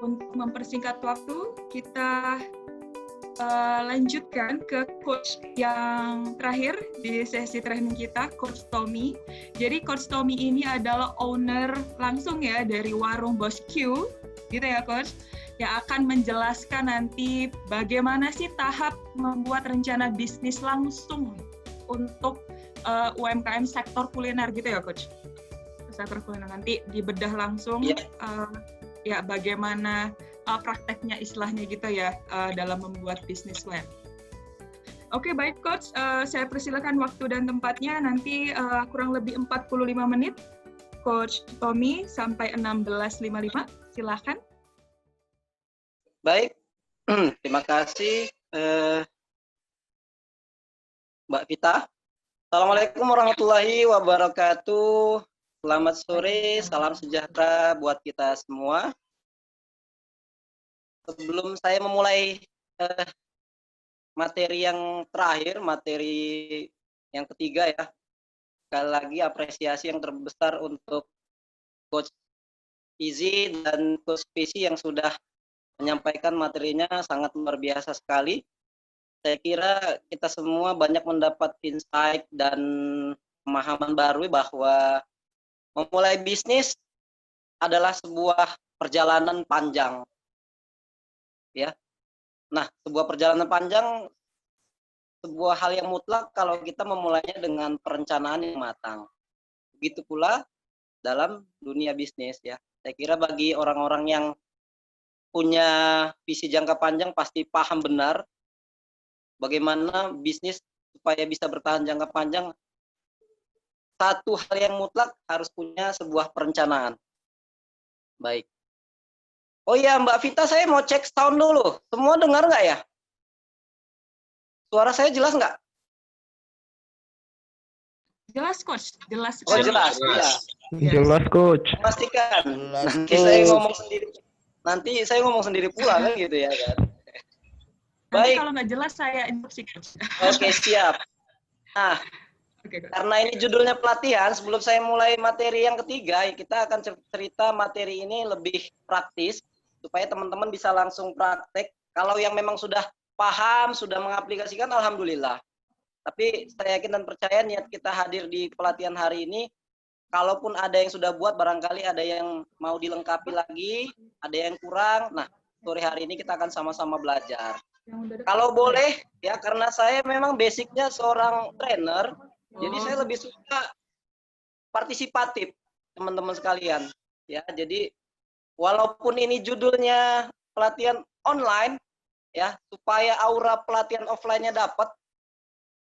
Untuk mempersingkat waktu, kita lanjutkan ke coach yang terakhir di sesi training kita, Coach Tommy. Jadi Coach Tommy ini adalah owner langsung ya dari warung Bos Q, gitu ya Coach, yang akan menjelaskan nanti bagaimana sih tahap membuat rencana bisnis langsung untuk UMKM sektor kuliner gitu ya Coach. Sektor kuliner nanti dibedah langsung. Ya bagaimana prakteknya istilahnya gitu ya dalam membuat bisnis web. Oke, baik Coach, saya persilakan waktu dan tempatnya nanti kurang lebih 45 menit. Coach Tommy sampai 16.55, silakan. Baik, terima kasih Mbak Vita. Assalamualaikum warahmatullahi wabarakatuh. Selamat sore, salam sejahtera buat kita semua. Sebelum saya memulai materi yang terakhir, materi yang ketiga ya, sekali lagi apresiasi yang terbesar untuk Coach Izzy dan Coach Pisi yang sudah menyampaikan materinya sangat luar biasa sekali. Saya kira kita semua banyak mendapat insight dan pemahaman baru bahwa memulai bisnis adalah sebuah perjalanan panjang. Ya. Nah, sebuah perjalanan panjang sebuah hal yang mutlak kalau kita memulainya dengan perencanaan yang matang. Begitu pula dalam dunia bisnis ya. Saya kira bagi orang-orang yang punya visi jangka panjang pasti paham benar bagaimana bisnis supaya bisa bertahan jangka panjang. Satu hal yang mutlak harus punya sebuah perencanaan. Baik. Oh iya Mbak Vita, saya mau cek sound dulu. Semua dengar nggak ya? Suara saya jelas nggak? Jelas Coach, jelas. Oh jelas, ya. Jelas Coach. Pastikan. Nanti saya ngomong sendiri pula kan gitu ya kan. Baik. Nanti kalau nggak jelas saya instruksi Coach. Oke, siap. Nah, karena ini judulnya pelatihan, sebelum saya mulai materi yang ketiga, kita akan cerita materi ini lebih praktis, supaya teman-teman bisa langsung praktek. Kalau yang memang sudah paham, sudah mengaplikasikan, alhamdulillah. Tapi saya yakin dan percaya niat kita hadir di pelatihan hari ini, kalaupun ada yang sudah buat, barangkali ada yang mau dilengkapi lagi, ada yang kurang. Nah, sore hari ini kita akan sama-sama belajar. Kalau boleh, ya karena saya memang basicnya seorang trainer, jadi saya lebih suka partisipatif, teman-teman sekalian. Ya, jadi walaupun ini judulnya pelatihan online, ya supaya aura pelatihan offline-nya dapat,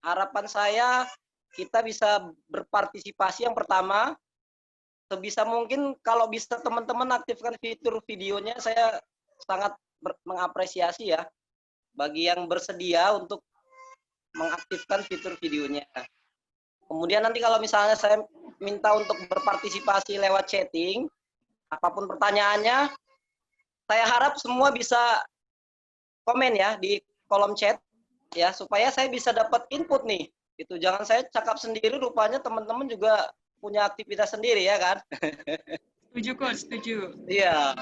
harapan saya kita bisa berpartisipasi yang pertama, sebisa mungkin kalau bisa teman-teman aktifkan fitur videonya, saya sangat mengapresiasi ya, bagi yang bersedia untuk mengaktifkan fitur videonya. Kemudian nanti kalau misalnya saya minta untuk berpartisipasi lewat chatting, apapun pertanyaannya, saya harap semua bisa komen ya di kolom chat, ya supaya saya bisa dapat input nih. Itu jangan saya cakap sendiri, rupanya teman-teman juga punya aktivitas sendiri ya kan. Setuju Coach, setuju. Iya,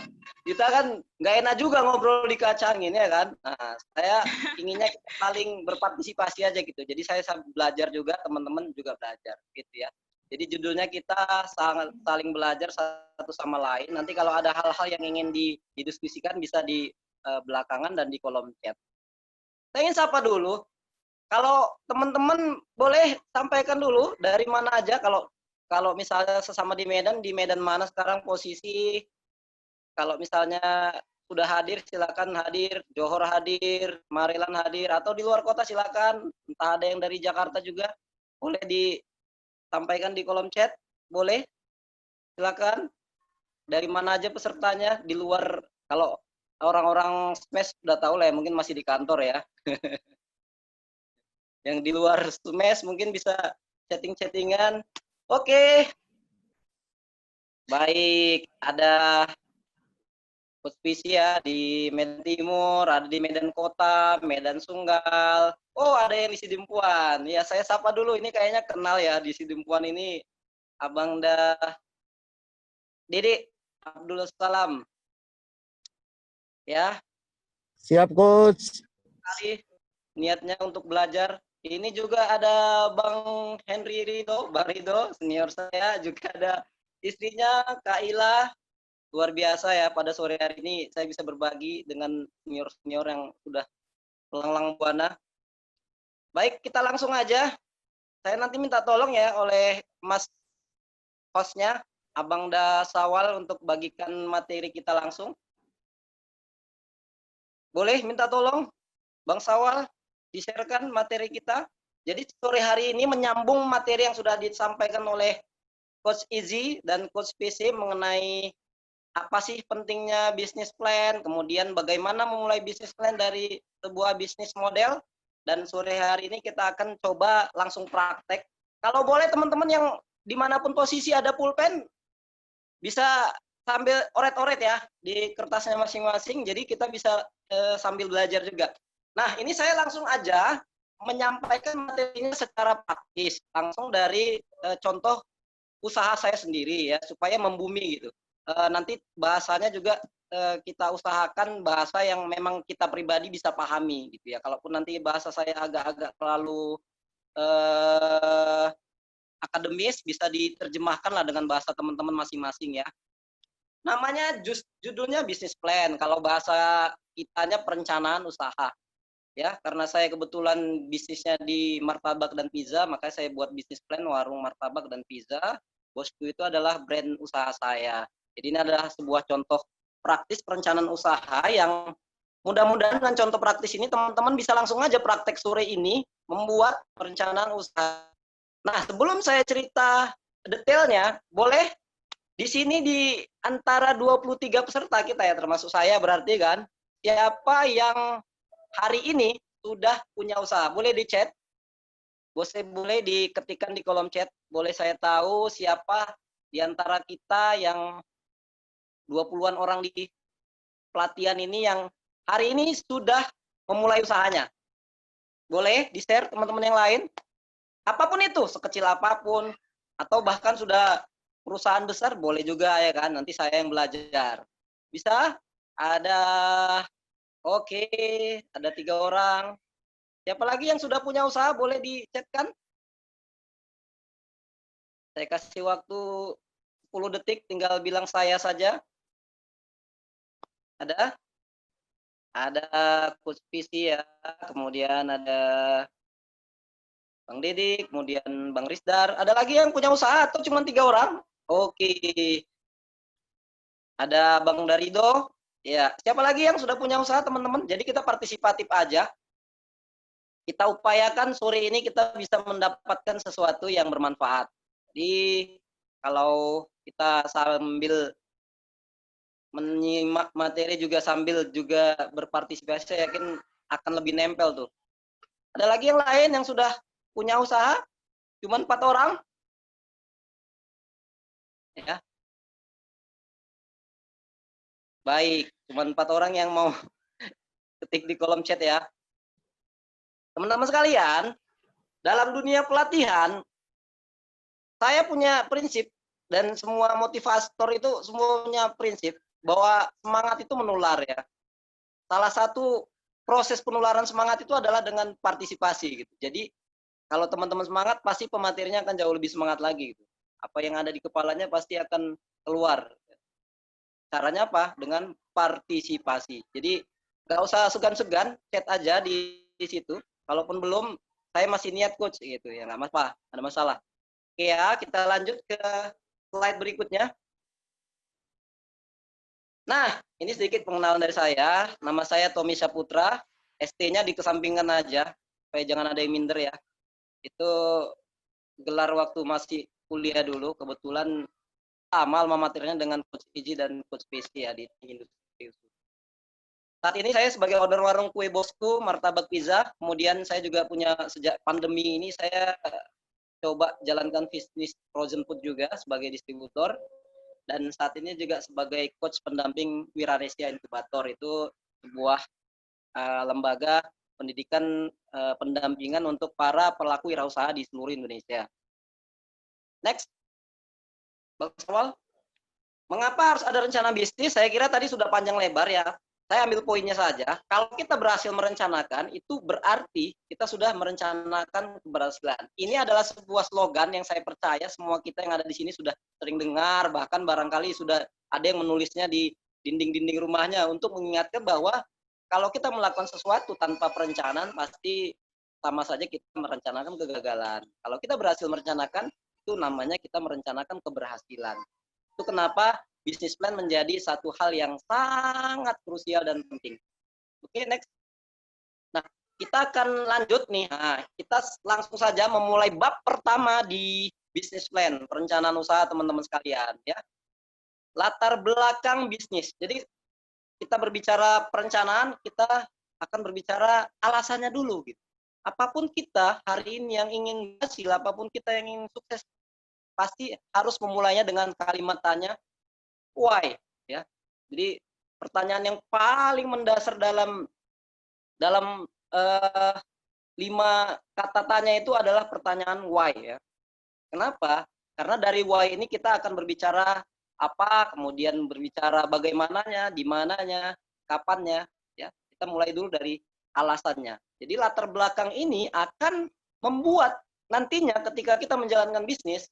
kita kan nggak enak juga ngobrol di kacangin ya kan. Nah, saya inginnya kita saling berpartisipasi aja gitu. Jadi saya belajar juga, teman-teman juga belajar gitu ya. Jadi judulnya kita saling belajar satu sama lain. Nanti kalau ada hal-hal yang ingin didiskusikan bisa di belakangan dan di kolom chat. Saya ingin sapa dulu. Kalau teman-teman boleh sampaikan dulu dari mana aja, kalau misalnya sesama di Medan mana sekarang posisi, kalau misalnya sudah hadir silakan hadir, Johor hadir, Maryland hadir, atau di luar kota silakan, entah ada yang dari Jakarta juga, boleh disampaikan di kolom chat, boleh, silakan, dari mana aja pesertanya, di luar, kalau orang-orang SMES sudah tahu lah ya, mungkin masih di kantor ya, yang di luar SMES mungkin bisa chatting-chattingan. Oke. Baik, ada Hospisi ya di Medan Timur, ada di Medan Kota, Medan Sunggal. Oh, ada yang di Sidimpuan. Ya, saya sapa dulu. Ini kayaknya kenal ya di Sidimpuan ini. Abang Dede Abdul Salam. Ya, Siap, Coach. kali niatnya untuk belajar. Ini juga ada Bang Henry Rido, Bang Rido, senior saya, juga ada istrinya Kak Ila. Luar biasa ya, pada sore hari ini saya bisa berbagi dengan senior-senior yang sudah melanglang buana. Baik, kita langsung aja. Saya nanti minta tolong ya oleh Mas hostnya, Abang Dasawal, untuk bagikan materi kita langsung. Boleh minta tolong, Bang Sawal, di-sharekan materi kita. Jadi sore hari ini menyambung materi yang sudah disampaikan oleh Coach Izzy dan Coach PC mengenai apa sih pentingnya bisnis plan, kemudian bagaimana memulai bisnis plan dari sebuah bisnis model, dan sore hari ini kita akan coba langsung praktek. Kalau boleh teman-teman yang dimanapun posisi ada pulpen, bisa sambil oret-oret ya di kertasnya masing-masing, jadi kita bisa sambil belajar juga. Nah, ini saya langsung aja menyampaikan materinya secara praktis, langsung dari contoh usaha saya sendiri ya, supaya membumi gitu. Nanti bahasanya juga kita usahakan bahasa yang memang kita pribadi bisa pahami gitu ya. Kalaupun nanti bahasa saya agak-agak terlalu akademis, bisa diterjemahkan lah dengan bahasa teman-teman masing-masing ya. Namanya judulnya bisnis plan. Kalau bahasa kitanya perencanaan usaha. Ya, karena saya kebetulan bisnisnya di martabak dan pizza, maka saya buat bisnis plan warung martabak dan pizza. Bosku itu adalah brand usaha saya. Jadi ini adalah sebuah contoh praktis perencanaan usaha yang mudah-mudahan dengan contoh praktis ini teman-teman bisa langsung aja praktek sore ini membuat perencanaan usaha. Nah, sebelum saya cerita detailnya, boleh di sini di antara 23 peserta kita ya, termasuk saya berarti kan, siapa yang hari ini sudah punya usaha? Boleh di chat, boleh diketikkan di kolom chat, boleh saya tahu siapa di antara kita yang 20-an orang di pelatihan ini yang hari ini sudah memulai usahanya. Boleh di-share teman-teman yang lain? Apapun itu, sekecil apapun, atau bahkan sudah perusahaan besar, boleh juga ya kan, nanti saya yang belajar. Bisa? Ada, oke, ada 3 orang. Siapa lagi yang sudah punya usaha, boleh di-chatkan? Saya kasih waktu 10 detik, tinggal bilang saya saja. Ada? Ada Coach PC ya, kemudian ada Bang Deddy, kemudian Bang Risdar. Ada lagi yang punya usaha atau cuma 3 orang? Oke. Ada Bang Darido. Ya, siapa lagi yang sudah punya usaha teman-teman? Jadi kita partisipatif aja. Kita upayakan sore ini kita bisa mendapatkan sesuatu yang bermanfaat. Jadi kalau kita sambil menyimak materi juga sambil juga berpartisipasi, saya yakin akan lebih nempel tuh. Ada lagi yang lain yang sudah punya usaha? Cuman 4 orang? Ya. Baik, cuman 4 orang yang mau ketik di kolom chat ya. Teman-teman sekalian, dalam dunia pelatihan, saya punya prinsip, dan semua motivator itu semuanya prinsip, bahwa semangat itu menular ya. Salah satu proses penularan semangat itu adalah dengan partisipasi gitu. Jadi kalau teman-teman semangat, pasti pematerinya akan jauh lebih semangat lagi gitu. Apa yang ada di kepalanya pasti akan keluar. Caranya apa? Dengan partisipasi. Jadi nggak usah segan-segan, chat aja di situ. Kalaupun belum, saya masih niat coach gitu ya, nggak apa-apa, ada masalah. Oke ya, kita lanjut ke slide berikutnya. Nah, ini sedikit pengenalan dari saya. Nama saya Tommy Saputra. ST-nya dikesampingkan aja, supaya jangan ada yang minder ya. Itu gelar waktu masih kuliah dulu. Kebetulan sama alma maternya dengan Coach Iji dan Coach PC ya di industri. Saat ini saya sebagai owner warung kue Bosku, martabak pizza. Kemudian saya juga punya, sejak pandemi ini saya coba jalankan bisnis frozen food juga sebagai distributor. Dan saat ini juga sebagai coach pendamping Wiranesia Inkubator. Itu sebuah lembaga pendidikan pendampingan untuk para pelaku wirausaha di seluruh Indonesia. Next. Bang Sawal, mengapa harus ada rencana bisnis? Saya kira tadi sudah panjang lebar ya. saya ambil poinnya saja. Kalau kita berhasil merencanakan, itu berarti kita sudah merencanakan keberhasilan. Ini adalah sebuah slogan yang saya percaya semua kita yang ada di sini sudah sering dengar, bahkan barangkali sudah ada yang menulisnya di dinding-dinding rumahnya untuk mengingatkan bahwa kalau kita melakukan sesuatu tanpa perencanaan, pasti sama saja kita merencanakan kegagalan. Kalau kita berhasil merencanakan, itu namanya kita merencanakan keberhasilan. Itu kenapa bisnis plan menjadi satu hal yang sangat krusial dan penting. Oke, next. Nah, kita akan lanjut nih. Nah, kita langsung saja memulai bab pertama di bisnis plan, perencanaan usaha teman-teman sekalian, ya. Latar belakang bisnis. Jadi kita berbicara perencanaan, kita akan berbicara alasannya dulu gitu. Apapun kita hari ini yang ingin berhasil, apapun kita yang ingin sukses, pasti harus memulainya dengan kalimat tanya why, ya. Jadi pertanyaan yang paling mendasar dalam 5 kata tanya itu adalah pertanyaan why, ya. Kenapa? Karena dari why ini kita akan berbicara apa, kemudian berbicara bagaimananya, di mananya, kapannya, ya. Kita mulai dulu dari alasannya. Jadi latar belakang ini akan membuat nantinya ketika kita menjalankan bisnis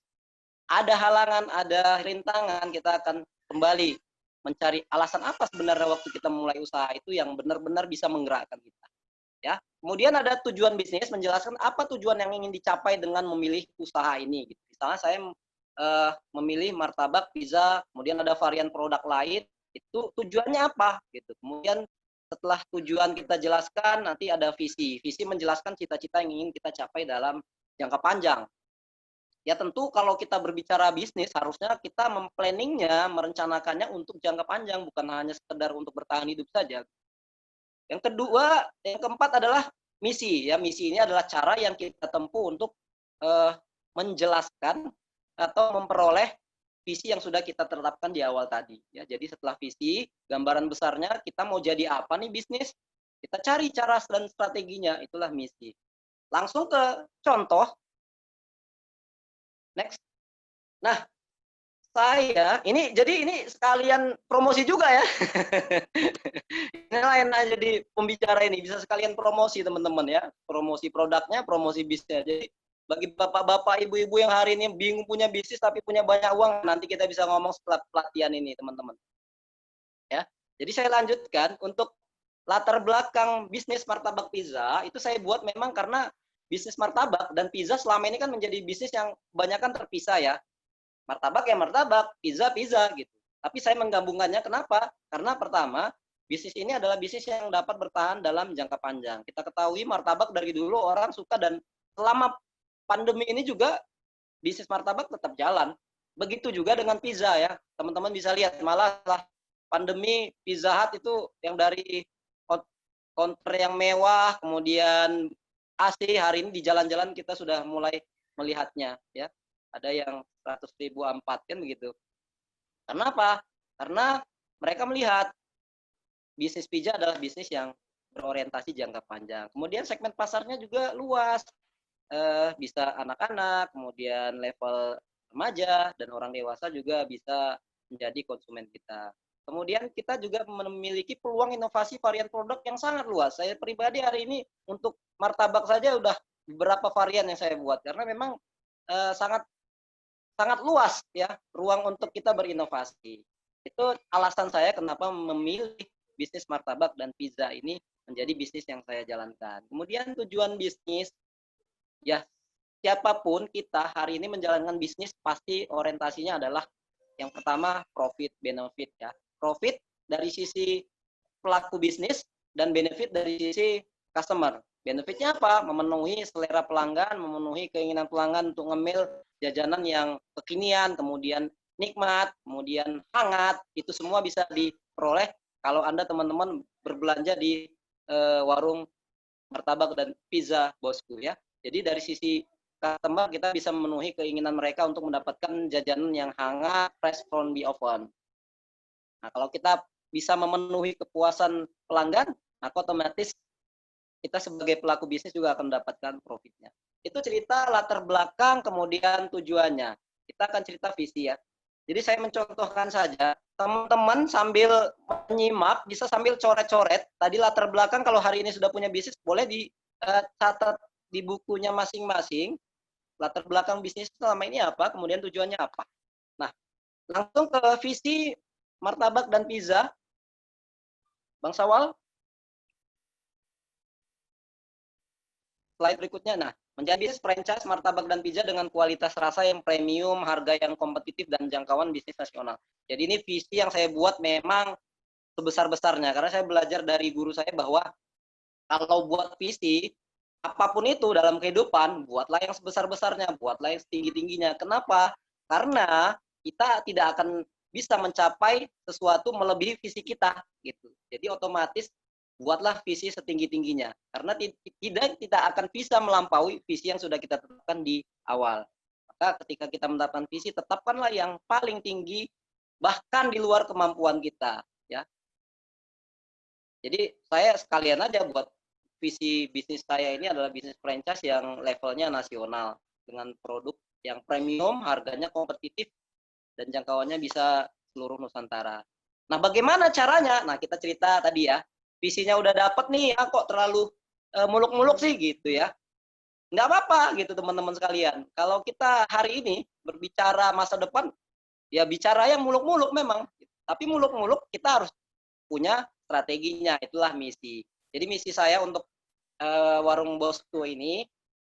ada halangan, ada rintangan, kita akan kembali mencari alasan apa sebenarnya waktu kita memulai usaha itu yang benar-benar bisa menggerakkan kita. Ya. Kemudian ada tujuan bisnis, menjelaskan apa tujuan yang ingin dicapai dengan memilih usaha ini. Gitu. Misalnya saya memilih martabak, pizza, kemudian ada varian produk lain, itu tujuannya apa? Gitu. Kemudian setelah tujuan kita jelaskan, nanti ada visi. Visi menjelaskan cita-cita yang ingin kita capai dalam jangka panjang. Ya tentu kalau kita berbicara bisnis, harusnya kita memplanningnya, merencanakannya untuk jangka panjang, bukan hanya sekedar untuk bertahan hidup saja. Yang kedua, yang keempat adalah misi. Ya, misi ini adalah cara yang kita tempuh untuk menjelaskan atau memperoleh visi yang sudah kita tetapkan di awal tadi. Ya, jadi setelah visi, gambaran besarnya kita mau jadi apa nih bisnis, kita cari cara dan strateginya, itulah misi. Langsung ke contoh. Next. Nah, saya ini sekalian promosi juga ya. Ini lain aja di pembicara ini, bisa sekalian promosi teman-teman ya. Promosi produknya, promosi bisnisnya. Jadi bagi bapak-bapak, ibu-ibu yang hari ini bingung punya bisnis tapi punya banyak uang, nanti kita bisa ngomong setelah pelatihan ini teman-teman. Ya. Jadi saya lanjutkan untuk latar belakang bisnis martabak pizza, itu saya buat memang karena bisnis martabak dan pizza selama ini kan menjadi bisnis yang kebanyakan terpisah ya. Martabak ya martabak, pizza gitu. Tapi saya menggabungkannya kenapa? Karena pertama, bisnis ini adalah bisnis yang dapat bertahan dalam jangka panjang. Kita ketahui martabak dari dulu orang suka dan selama pandemi ini juga bisnis martabak tetap jalan. Begitu juga dengan pizza ya. Teman-teman bisa lihat malah pandemi Pizza Hut itu yang dari counter yang mewah, kemudian AC, hari ini di jalan-jalan kita sudah mulai melihatnya ya. Ada yang 100.000 A4 kan begitu. Kenapa? Karena mereka melihat bisnis pizza adalah bisnis yang berorientasi jangka panjang. Kemudian segmen pasarnya juga luas. Bisa anak-anak, kemudian level remaja dan orang dewasa juga bisa menjadi konsumen kita. Kemudian kita juga memiliki peluang inovasi varian produk yang sangat luas. Saya pribadi hari ini untuk martabak saja udah beberapa varian yang saya buat karena memang sangat luas ya ruang untuk kita berinovasi. Itu alasan saya kenapa memilih bisnis martabak dan pizza ini menjadi bisnis yang saya jalankan. Kemudian tujuan bisnis ya siapapun kita hari ini menjalankan bisnis pasti orientasinya adalah yang pertama profit benefit ya. Profit dari sisi pelaku bisnis dan benefit dari sisi customer. Benefitnya apa? Memenuhi selera pelanggan, memenuhi keinginan pelanggan untuk ngemil jajanan yang kekinian, kemudian nikmat, kemudian hangat. Itu semua bisa diperoleh kalau Anda teman-teman berbelanja di warung martabak dan pizza bosku ya. Jadi dari sisi customer kita bisa memenuhi keinginan mereka untuk mendapatkan jajanan yang hangat, fresh from the oven. Nah, kalau kita bisa memenuhi kepuasan pelanggan, maka otomatis kita sebagai pelaku bisnis juga akan mendapatkan profitnya. Itu cerita latar belakang, kemudian tujuannya. Kita akan cerita visi ya. Jadi saya mencontohkan saja, teman-teman sambil menyimak, bisa sambil coret-coret. Tadi latar belakang kalau hari ini sudah punya bisnis, boleh dicatat di bukunya masing-masing. Latar belakang bisnis selama ini apa, kemudian tujuannya apa. Nah, langsung ke visi martabak dan pizza. Bang Sawal. Slide berikutnya. Nah, menjadi bisnis franchise martabak dan pizza dengan kualitas rasa yang premium, harga yang kompetitif, dan jangkauan bisnis nasional. Jadi ini visi yang saya buat memang sebesar-besarnya. Karena saya belajar dari guru saya bahwa kalau buat visi, apapun itu dalam kehidupan, buatlah yang sebesar-besarnya, buatlah yang setinggi-tingginya. Kenapa? Karena kita tidak akan bisa mencapai sesuatu melebihi visi kita. Gitu. Jadi otomatis buatlah visi setinggi-tingginya. Karena tidak akan bisa melampaui visi yang sudah kita tetapkan di awal. Maka ketika kita menetapkan visi, tetapkanlah yang paling tinggi, bahkan di luar kemampuan kita. Ya. Jadi saya sekalian aja buat visi bisnis saya ini adalah bisnis franchise yang levelnya nasional. Dengan produk yang premium, harganya kompetitif, dan jangkauannya bisa seluruh Nusantara. Nah, bagaimana caranya? Nah, kita cerita tadi ya. Visinya udah dapet nih, ya kok terlalu muluk-muluk sih gitu ya. Nggak apa-apa gitu teman-teman sekalian. Kalau kita hari ini berbicara masa depan, ya bicara yang muluk-muluk memang. Tapi muluk-muluk kita harus punya strateginya, itulah misi. Jadi misi saya untuk warung bosku ini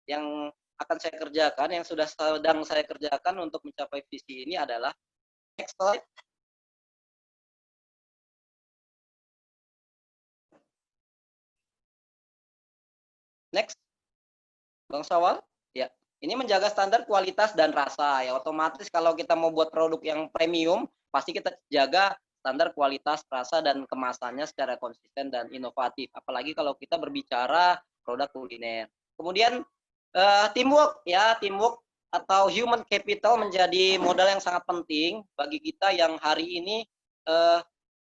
yang akan saya kerjakan, yang sudah sedang saya kerjakan untuk mencapai visi ini adalah next slide. Next, Bang Sawal. Ya, ini menjaga standar kualitas dan rasa. Ya, otomatis kalau kita mau buat produk yang premium, pasti kita jaga standar kualitas, rasa, dan kemasannya secara konsisten dan inovatif. Apalagi kalau kita berbicara produk kuliner. Kemudian teamwork, ya, teamwork atau human capital menjadi modal yang sangat penting bagi kita yang hari ini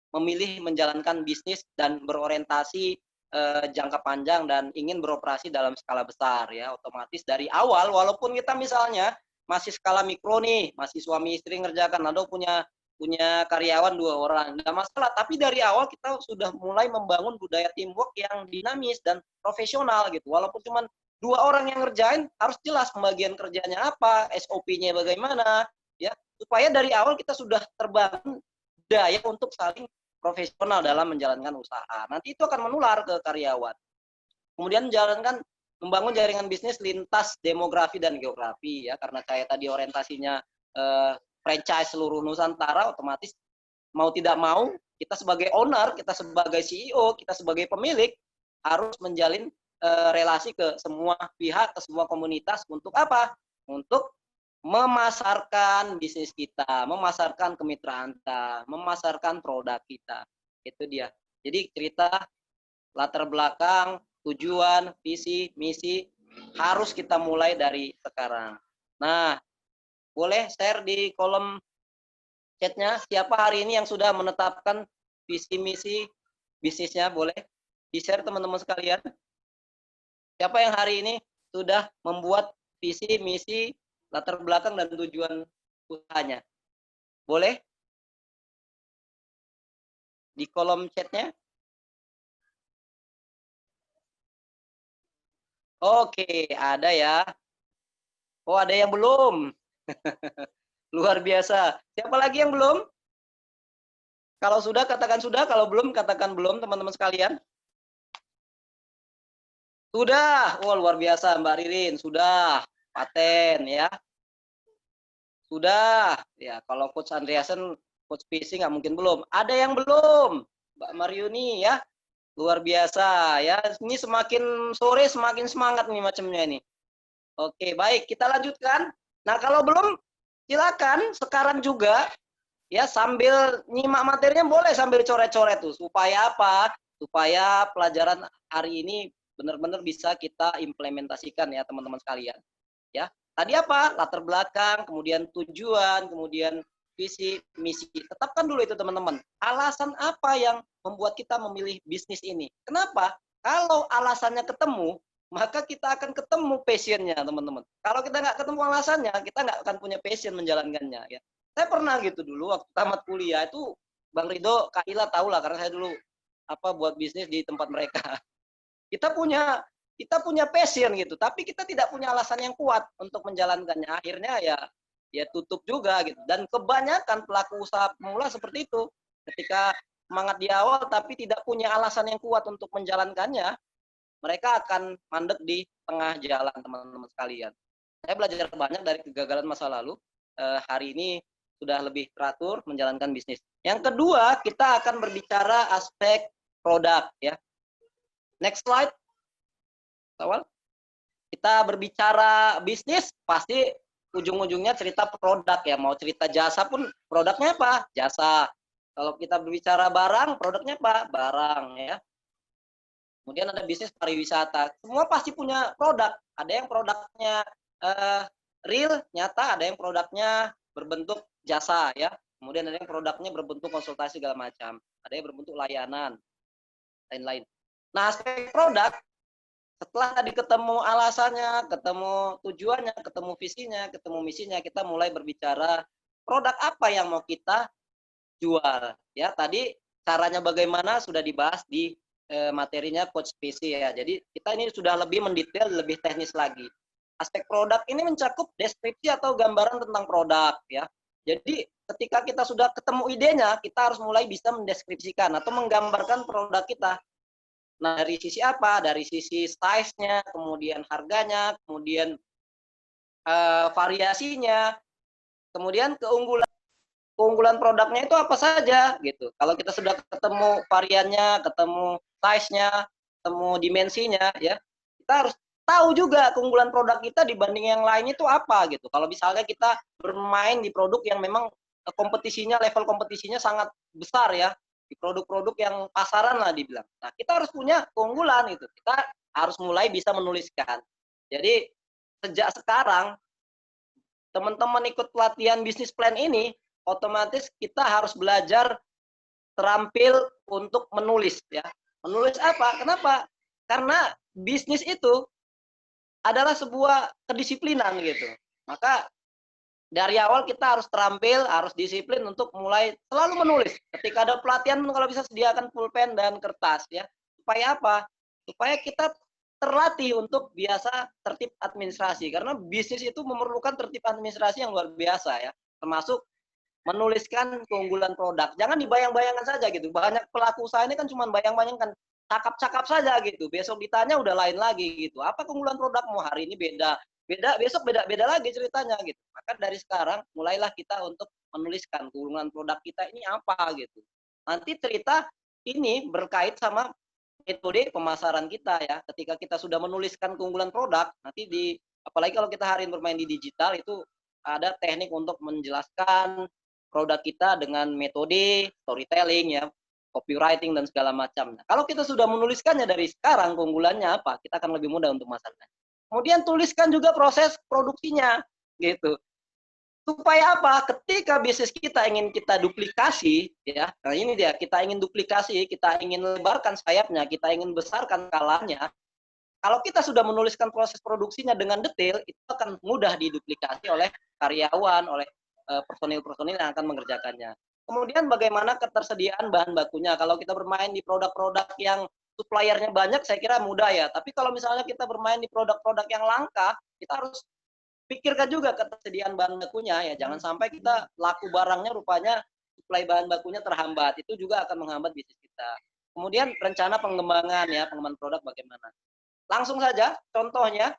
memilih menjalankan bisnis dan berorientasi jangka panjang dan ingin beroperasi dalam skala besar ya. Otomatis dari awal walaupun kita misalnya masih skala mikro nih, masih suami istri ngerjakan atau punya karyawan 2 orang, nggak masalah. Tapi dari awal kita sudah mulai membangun budaya teamwork yang dinamis dan profesional gitu. Walaupun cuma 2 orang yang ngerjain, harus jelas pembagian kerjanya apa, SOP-nya bagaimana, ya supaya dari awal kita sudah terbangun budaya untuk saling profesional dalam menjalankan usaha. Nanti itu akan menular ke karyawan. Kemudian membangun jaringan bisnis lintas demografi dan geografi ya, karena saya tadi orientasinya franchise seluruh Nusantara, otomatis mau tidak mau kita sebagai owner, kita sebagai CEO, kita sebagai pemilik harus menjalin relasi ke semua pihak, ke semua komunitas untuk apa? Untuk memasarkan bisnis kita, memasarkan kemitraan kita, memasarkan produk kita. Itu dia. Jadi cerita latar belakang, tujuan, visi, misi harus kita mulai dari sekarang. Nah, boleh share di kolom chatnya siapa hari ini yang sudah menetapkan visi misi bisnisnya, boleh di-share teman-teman sekalian. Siapa yang hari ini sudah membuat visi misi latar belakang dan tujuan usahanya? Boleh? Di kolom chatnya. Oke, ada ya. Oh, ada yang belum. Luar biasa. Siapa lagi yang belum? Kalau sudah, katakan sudah. Kalau belum, katakan belum, teman-teman sekalian. Sudah. Oh, luar biasa, Mbak Ririn. Sudah. Paten, ya. Sudah. Ya, kalau Coach Andreasen, Coach PC nggak mungkin belum. Ada yang belum. Mbak Mariuni, ya. Luar biasa, ya. Ini semakin sore, semakin semangat nih macamnya ini. Oke, baik. Kita lanjutkan. Nah, kalau belum, silakan sekarang juga ya sambil nyimak materinya boleh sambil coret-coret tuh. Supaya apa? Supaya pelajaran hari ini benar-benar bisa kita implementasikan ya teman-teman sekalian. Ya. Tadi apa? Latar belakang, kemudian tujuan, kemudian visi, misi. Tetapkan dulu itu teman-teman. Alasan apa yang membuat kita memilih bisnis ini? Kenapa? Kalau alasannya ketemu, maka kita akan ketemu passionnya teman-teman. Kalau kita nggak ketemu alasannya, kita nggak akan punya passion menjalankannya. Ya. Saya pernah gitu dulu waktu tamat kuliah itu, Bang Rido, Kak Ila tahu lah karena saya dulu buat bisnis di tempat mereka. Kita punya passion gitu, tapi kita tidak punya alasan yang kuat untuk menjalankannya. Akhirnya ya tutup juga gitu. Dan kebanyakan pelaku usaha pemula seperti itu. Ketika semangat di awal tapi tidak punya alasan yang kuat untuk menjalankannya, mereka akan mandek di tengah jalan, teman-teman sekalian. Saya belajar banyak dari kegagalan masa lalu. Hari ini sudah lebih teratur menjalankan bisnis. Yang kedua, kita akan berbicara aspek produk ya. Next slide. Awal. Kita berbicara bisnis, pasti ujung-ujungnya cerita produk ya. Mau cerita jasa pun produknya apa? Jasa. Kalau kita berbicara barang, produknya apa? Barang ya. Kemudian ada bisnis pariwisata. Semua pasti punya produk. Ada yang produknya real, nyata. Ada yang produknya berbentuk jasa ya. Kemudian ada yang produknya berbentuk konsultasi segala macam. Ada yang berbentuk layanan, lain-lain. Nah, aspek produk, setelah tadi ketemu alasannya, ketemu tujuannya, ketemu visinya, ketemu misinya, kita mulai berbicara produk apa yang mau kita jual. Ya, tadi caranya bagaimana sudah dibahas di materinya Coach PC ya. Jadi kita ini sudah lebih mendetail, lebih teknis lagi. Aspek produk ini mencakup deskripsi atau gambaran tentang produk ya. Jadi ketika kita sudah ketemu idenya, kita harus mulai bisa mendeskripsikan atau menggambarkan produk kita. Nah, dari sisi apa? Dari sisi size-nya, kemudian harganya, kemudian variasinya, kemudian keunggulan produknya itu apa saja gitu. Kalau kita sudah ketemu variannya, ketemu size-nya, ketemu dimensinya ya, kita harus tahu juga keunggulan produk kita dibanding yang lain itu apa gitu. Kalau misalnya kita bermain di produk yang memang kompetisinya, level kompetisinya sangat besar ya, di produk-produk yang pasaran lah dibilang. Nah, kita harus punya keunggulan itu. Kita harus mulai bisa menuliskan. Jadi sejak sekarang teman-teman ikut pelatihan bisnis plan ini, otomatis kita harus belajar terampil untuk menulis ya. Menulis apa? Kenapa? Karena bisnis itu adalah sebuah kedisiplinan gitu. Maka dari awal kita harus terampil, harus disiplin untuk mulai selalu menulis. Ketika ada pelatihan kalau bisa sediakan pulpen dan kertas ya. Supaya apa? Supaya kita terlatih untuk biasa tertib administrasi. Karena bisnis itu memerlukan tertib administrasi yang luar biasa ya. Termasuk menuliskan keunggulan produk. Jangan dibayang-bayangkan saja gitu. Banyak pelaku usaha ini kan cuma bayang-bayangkan, cakap-cakap saja gitu. Besok ditanya udah lain lagi gitu. Apa keunggulan produkmu? Hari ini beda, besok beda lagi ceritanya gitu. Maka dari sekarang mulailah kita untuk menuliskan keunggulan produk kita ini apa gitu. Nanti cerita ini berkait sama metode pemasaran kita ya. Ketika kita sudah menuliskan keunggulan produk, nanti apalagi kalau kita hari ini bermain di digital itu ada teknik untuk menjelaskan produk kita dengan metode storytelling ya, copywriting dan segala macam. Nah, kalau kita sudah menuliskannya dari sekarang keunggulannya apa, kita akan lebih mudah untuk masarkan. Kemudian tuliskan juga proses produksinya gitu. Supaya apa? Ketika bisnis kita ingin kita duplikasi ya. Nah, ini dia, kita ingin duplikasi, kita ingin lebarkan sayapnya, kita ingin besarkan skalanya. Kalau kita sudah menuliskan proses produksinya dengan detail, itu akan mudah diduplikasi oleh karyawan, oleh personil-personil yang akan mengerjakannya. Kemudian bagaimana ketersediaan bahan bakunya. Kalau kita bermain di produk-produk yang suppliernya banyak, saya kira mudah ya. Tapi kalau misalnya kita bermain di produk-produk yang langka, kita harus pikirkan juga ketersediaan bahan bakunya ya. Jangan sampai kita laku barangnya rupanya suplai bahan bakunya terhambat. Itu juga akan menghambat bisnis kita. Kemudian rencana pengembangan ya, pengembangan produk bagaimana. Langsung saja contohnya.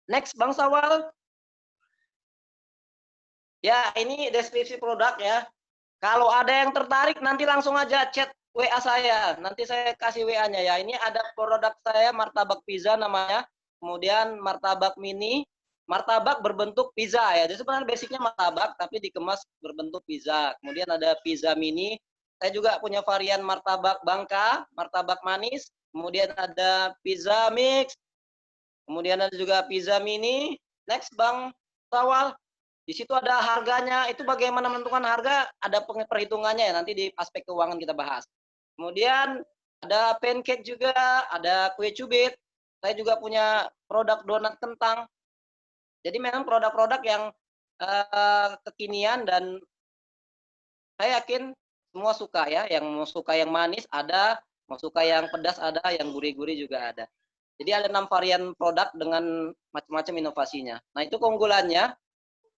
Next, Bang Sawal. Ya, ini deskripsi produk ya. Kalau ada yang tertarik nanti langsung aja chat WA saya. Nanti saya kasih WA-nya ya. Ini ada produk saya martabak pizza namanya. Kemudian martabak mini, martabak berbentuk pizza ya. Jadi sebenarnya basicnya martabak tapi dikemas berbentuk pizza. Kemudian ada pizza mini. Saya juga punya varian martabak bangka, martabak manis. Kemudian ada pizza mix. Kemudian ada juga pizza mini. Next, Bang Sawal. Di situ ada harganya, itu bagaimana menentukan harga, ada perhitungannya ya, nanti di aspek keuangan kita bahas. Kemudian ada pancake juga, ada kue cubit, saya juga punya produk donat kentang. Jadi memang produk-produk yang kekinian dan saya yakin semua suka ya. Yang mau suka yang manis ada, mau suka yang pedas ada, yang gurih-gurih juga ada. Jadi ada 6 varian produk dengan macam-macam inovasinya. Nah itu keunggulannya.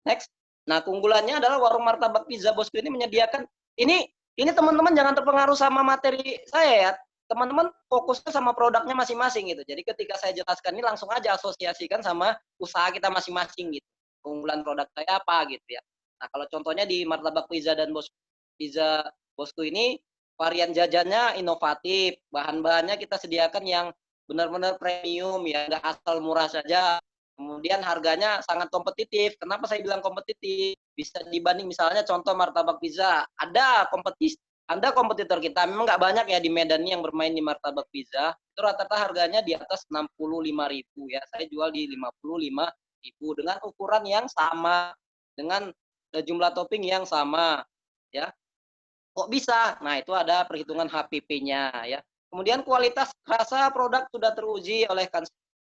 Next. Nah keunggulannya adalah warung martabak pizza Bosku ini menyediakan ini teman-teman jangan terpengaruh sama materi saya ya. Teman-teman fokusnya sama produknya masing-masing gitu. Jadi ketika saya jelaskan ini langsung aja asosiasikan sama usaha kita masing-masing gitu. Keunggulan produk saya apa gitu ya. Nah kalau contohnya di martabak pizza dan pizza Bosku ini varian jajannya inovatif, bahan-bahannya kita sediakan yang benar-benar premium ya, nggak asal murah saja. Kemudian harganya sangat kompetitif. Kenapa saya bilang kompetitif? Bisa dibanding misalnya contoh martabak pizza. Ada kompetitor kita. Memang nggak banyak ya di Medan yang bermain di martabak pizza. Itu rata-rata harganya di atas 65.000 ya. Saya jual di 55.000 dengan ukuran yang sama, dengan jumlah topping yang sama ya. Kok bisa? Nah, itu ada perhitungan HPP-nya ya. Kemudian kualitas rasa produk sudah teruji oleh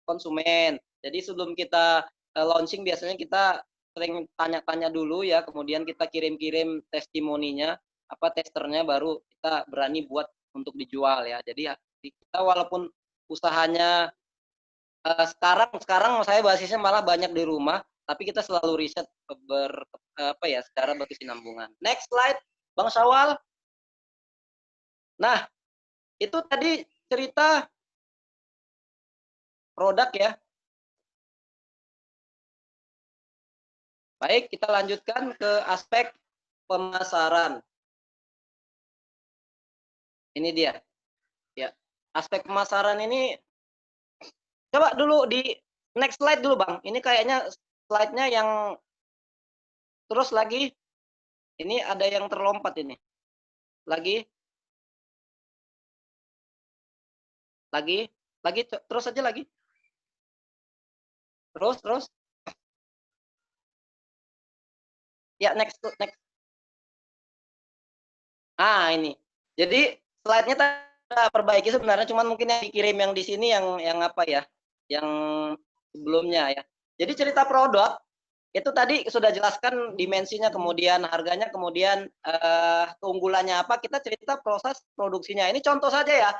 konsumen. Jadi sebelum kita launching biasanya kita sering tanya-tanya dulu ya, kemudian kita kirim-kirim testimoninya, testernya baru kita berani buat untuk dijual ya. Jadi kita walaupun usahanya sekarang saya basisnya malah banyak di rumah, tapi kita selalu riset secara berkesinambungan. Next slide, Bang Syawal. Nah, itu tadi cerita produk ya. Baik, kita lanjutkan ke aspek pemasaran. Ini dia. Ya. Aspek pemasaran ini coba dulu di next slide dulu, Bang. Ini kayaknya slide-nya yang terus lagi. Ini ada yang terlompat ini. Lagi, terus aja lagi. Terus. Ya, next. Ah, ini. Jadi slide-nya kita perbaiki sebenarnya, cuman mungkin yang dikirim yang di sini yang apa ya? Yang sebelumnya ya. Jadi cerita produk itu tadi sudah jelaskan dimensinya, kemudian harganya, kemudian keunggulannya apa, kita cerita proses produksinya. Ini contoh saja ya.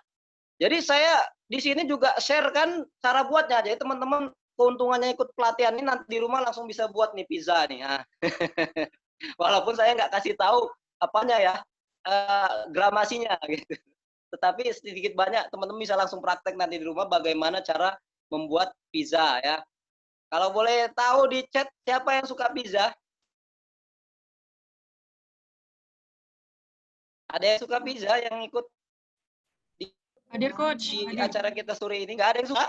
Jadi saya di sini juga share kan cara buatnya. Jadi teman-teman keuntungannya ikut pelatihan ini nanti di rumah langsung bisa buat nih pizza nih. Nah. Walaupun saya nggak kasih tahu apanya ya, gramasinya gitu. Tetapi sedikit banyak teman-teman bisa langsung praktek nanti di rumah bagaimana cara membuat pizza ya. Kalau boleh tahu di chat siapa yang suka pizza? Ada yang suka pizza yang ikut Hadir coach. Di acara kita sore ini? Nggak ada yang suka.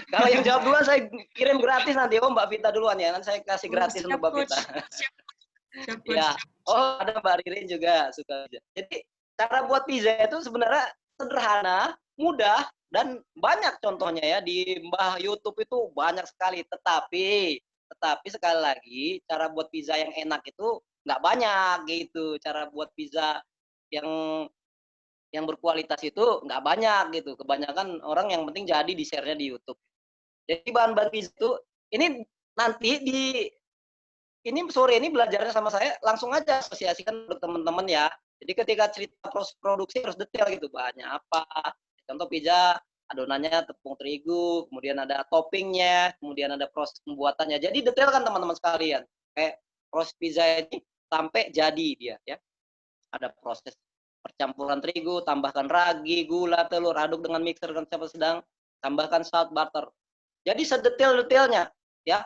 Kalau yang jawab duluan saya kirim gratis nanti. Oh Mbak Vita duluan ya, nanti saya kasih gratis untuk Mbak Vita. Siap, ya. Oh ada Mbak Ririn juga suka pizza. Jadi cara buat pizza itu sebenarnya sederhana, mudah, dan banyak contohnya ya di Mbah YouTube itu banyak sekali. Tetapi sekali lagi cara buat pizza yang enak itu nggak banyak gitu. Cara buat pizza yang berkualitas itu nggak banyak gitu. Kebanyakan orang yang penting jadi di share-nya di YouTube. Jadi bahan-bahan pizza itu ini nanti ini sore ini belajarnya sama saya langsung aja asosiasikan untuk teman-teman ya. Jadi ketika cerita proses produksi harus detail gitu, bahannya apa. Contoh pizza, adonannya tepung terigu, kemudian ada toppingnya, kemudian ada proses pembuatannya. Jadi detail kan teman-teman sekalian. Kayak proses pizza ini sampai jadi dia ya. Ada proses percampuran terigu, tambahkan ragi, gula, telur, aduk dengan mixer dengan siapa sedang, tambahkan salt, butter. Jadi sedetail-detailnya ya.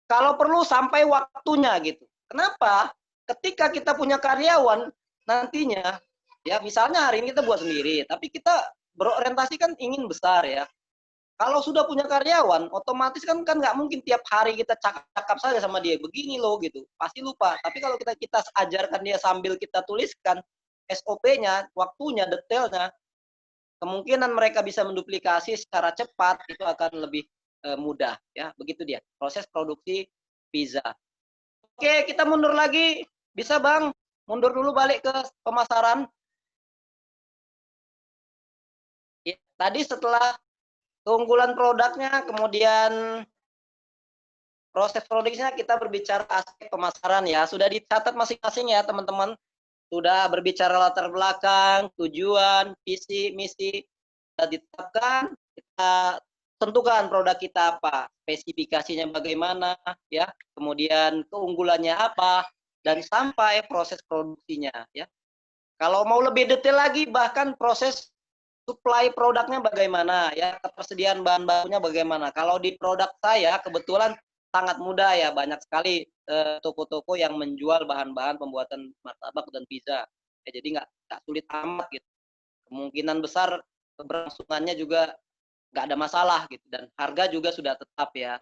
Kalau perlu sampai waktunya gitu. Kenapa? Ketika kita punya karyawan nantinya, ya misalnya hari ini kita buat sendiri, tapi kita berorientasi kan ingin besar ya. Kalau sudah punya karyawan, otomatis kan nggak mungkin tiap hari kita cakap saja sama dia, begini loh gitu, pasti lupa. Tapi kalau kita ajarkan dia sambil kita tuliskan SOP-nya, waktunya, detailnya, kemungkinan mereka bisa menduplikasi secara cepat itu akan lebih mudah ya. Begitu dia proses produksi pizza. Oke, kita mundur lagi. Bisa Bang? Mundur dulu balik ke pemasaran. Ya, tadi setelah keunggulan produknya, kemudian Proses produksinya kita berbicara aspek pemasaran ya. Sudah dicatat masing-masing ya teman-teman. Sudah berbicara latar belakang, tujuan, visi, misi. Sudah ditetapkan, kita tentukan produk kita apa, spesifikasinya bagaimana, ya, kemudian keunggulannya apa, dan sampai proses produksinya. Ya. Kalau mau lebih detail lagi, bahkan proses supply produknya bagaimana, ya, ketersediaan bahan bakunya bagaimana. Kalau di produk saya kebetulan sangat mudah ya, banyak sekali toko-toko yang menjual bahan-bahan pembuatan martabak dan pizza. Ya, jadi nggak sulit amat gitu. Kemungkinan besar keberlangsungannya juga nggak ada masalah gitu, dan harga juga sudah tetap ya,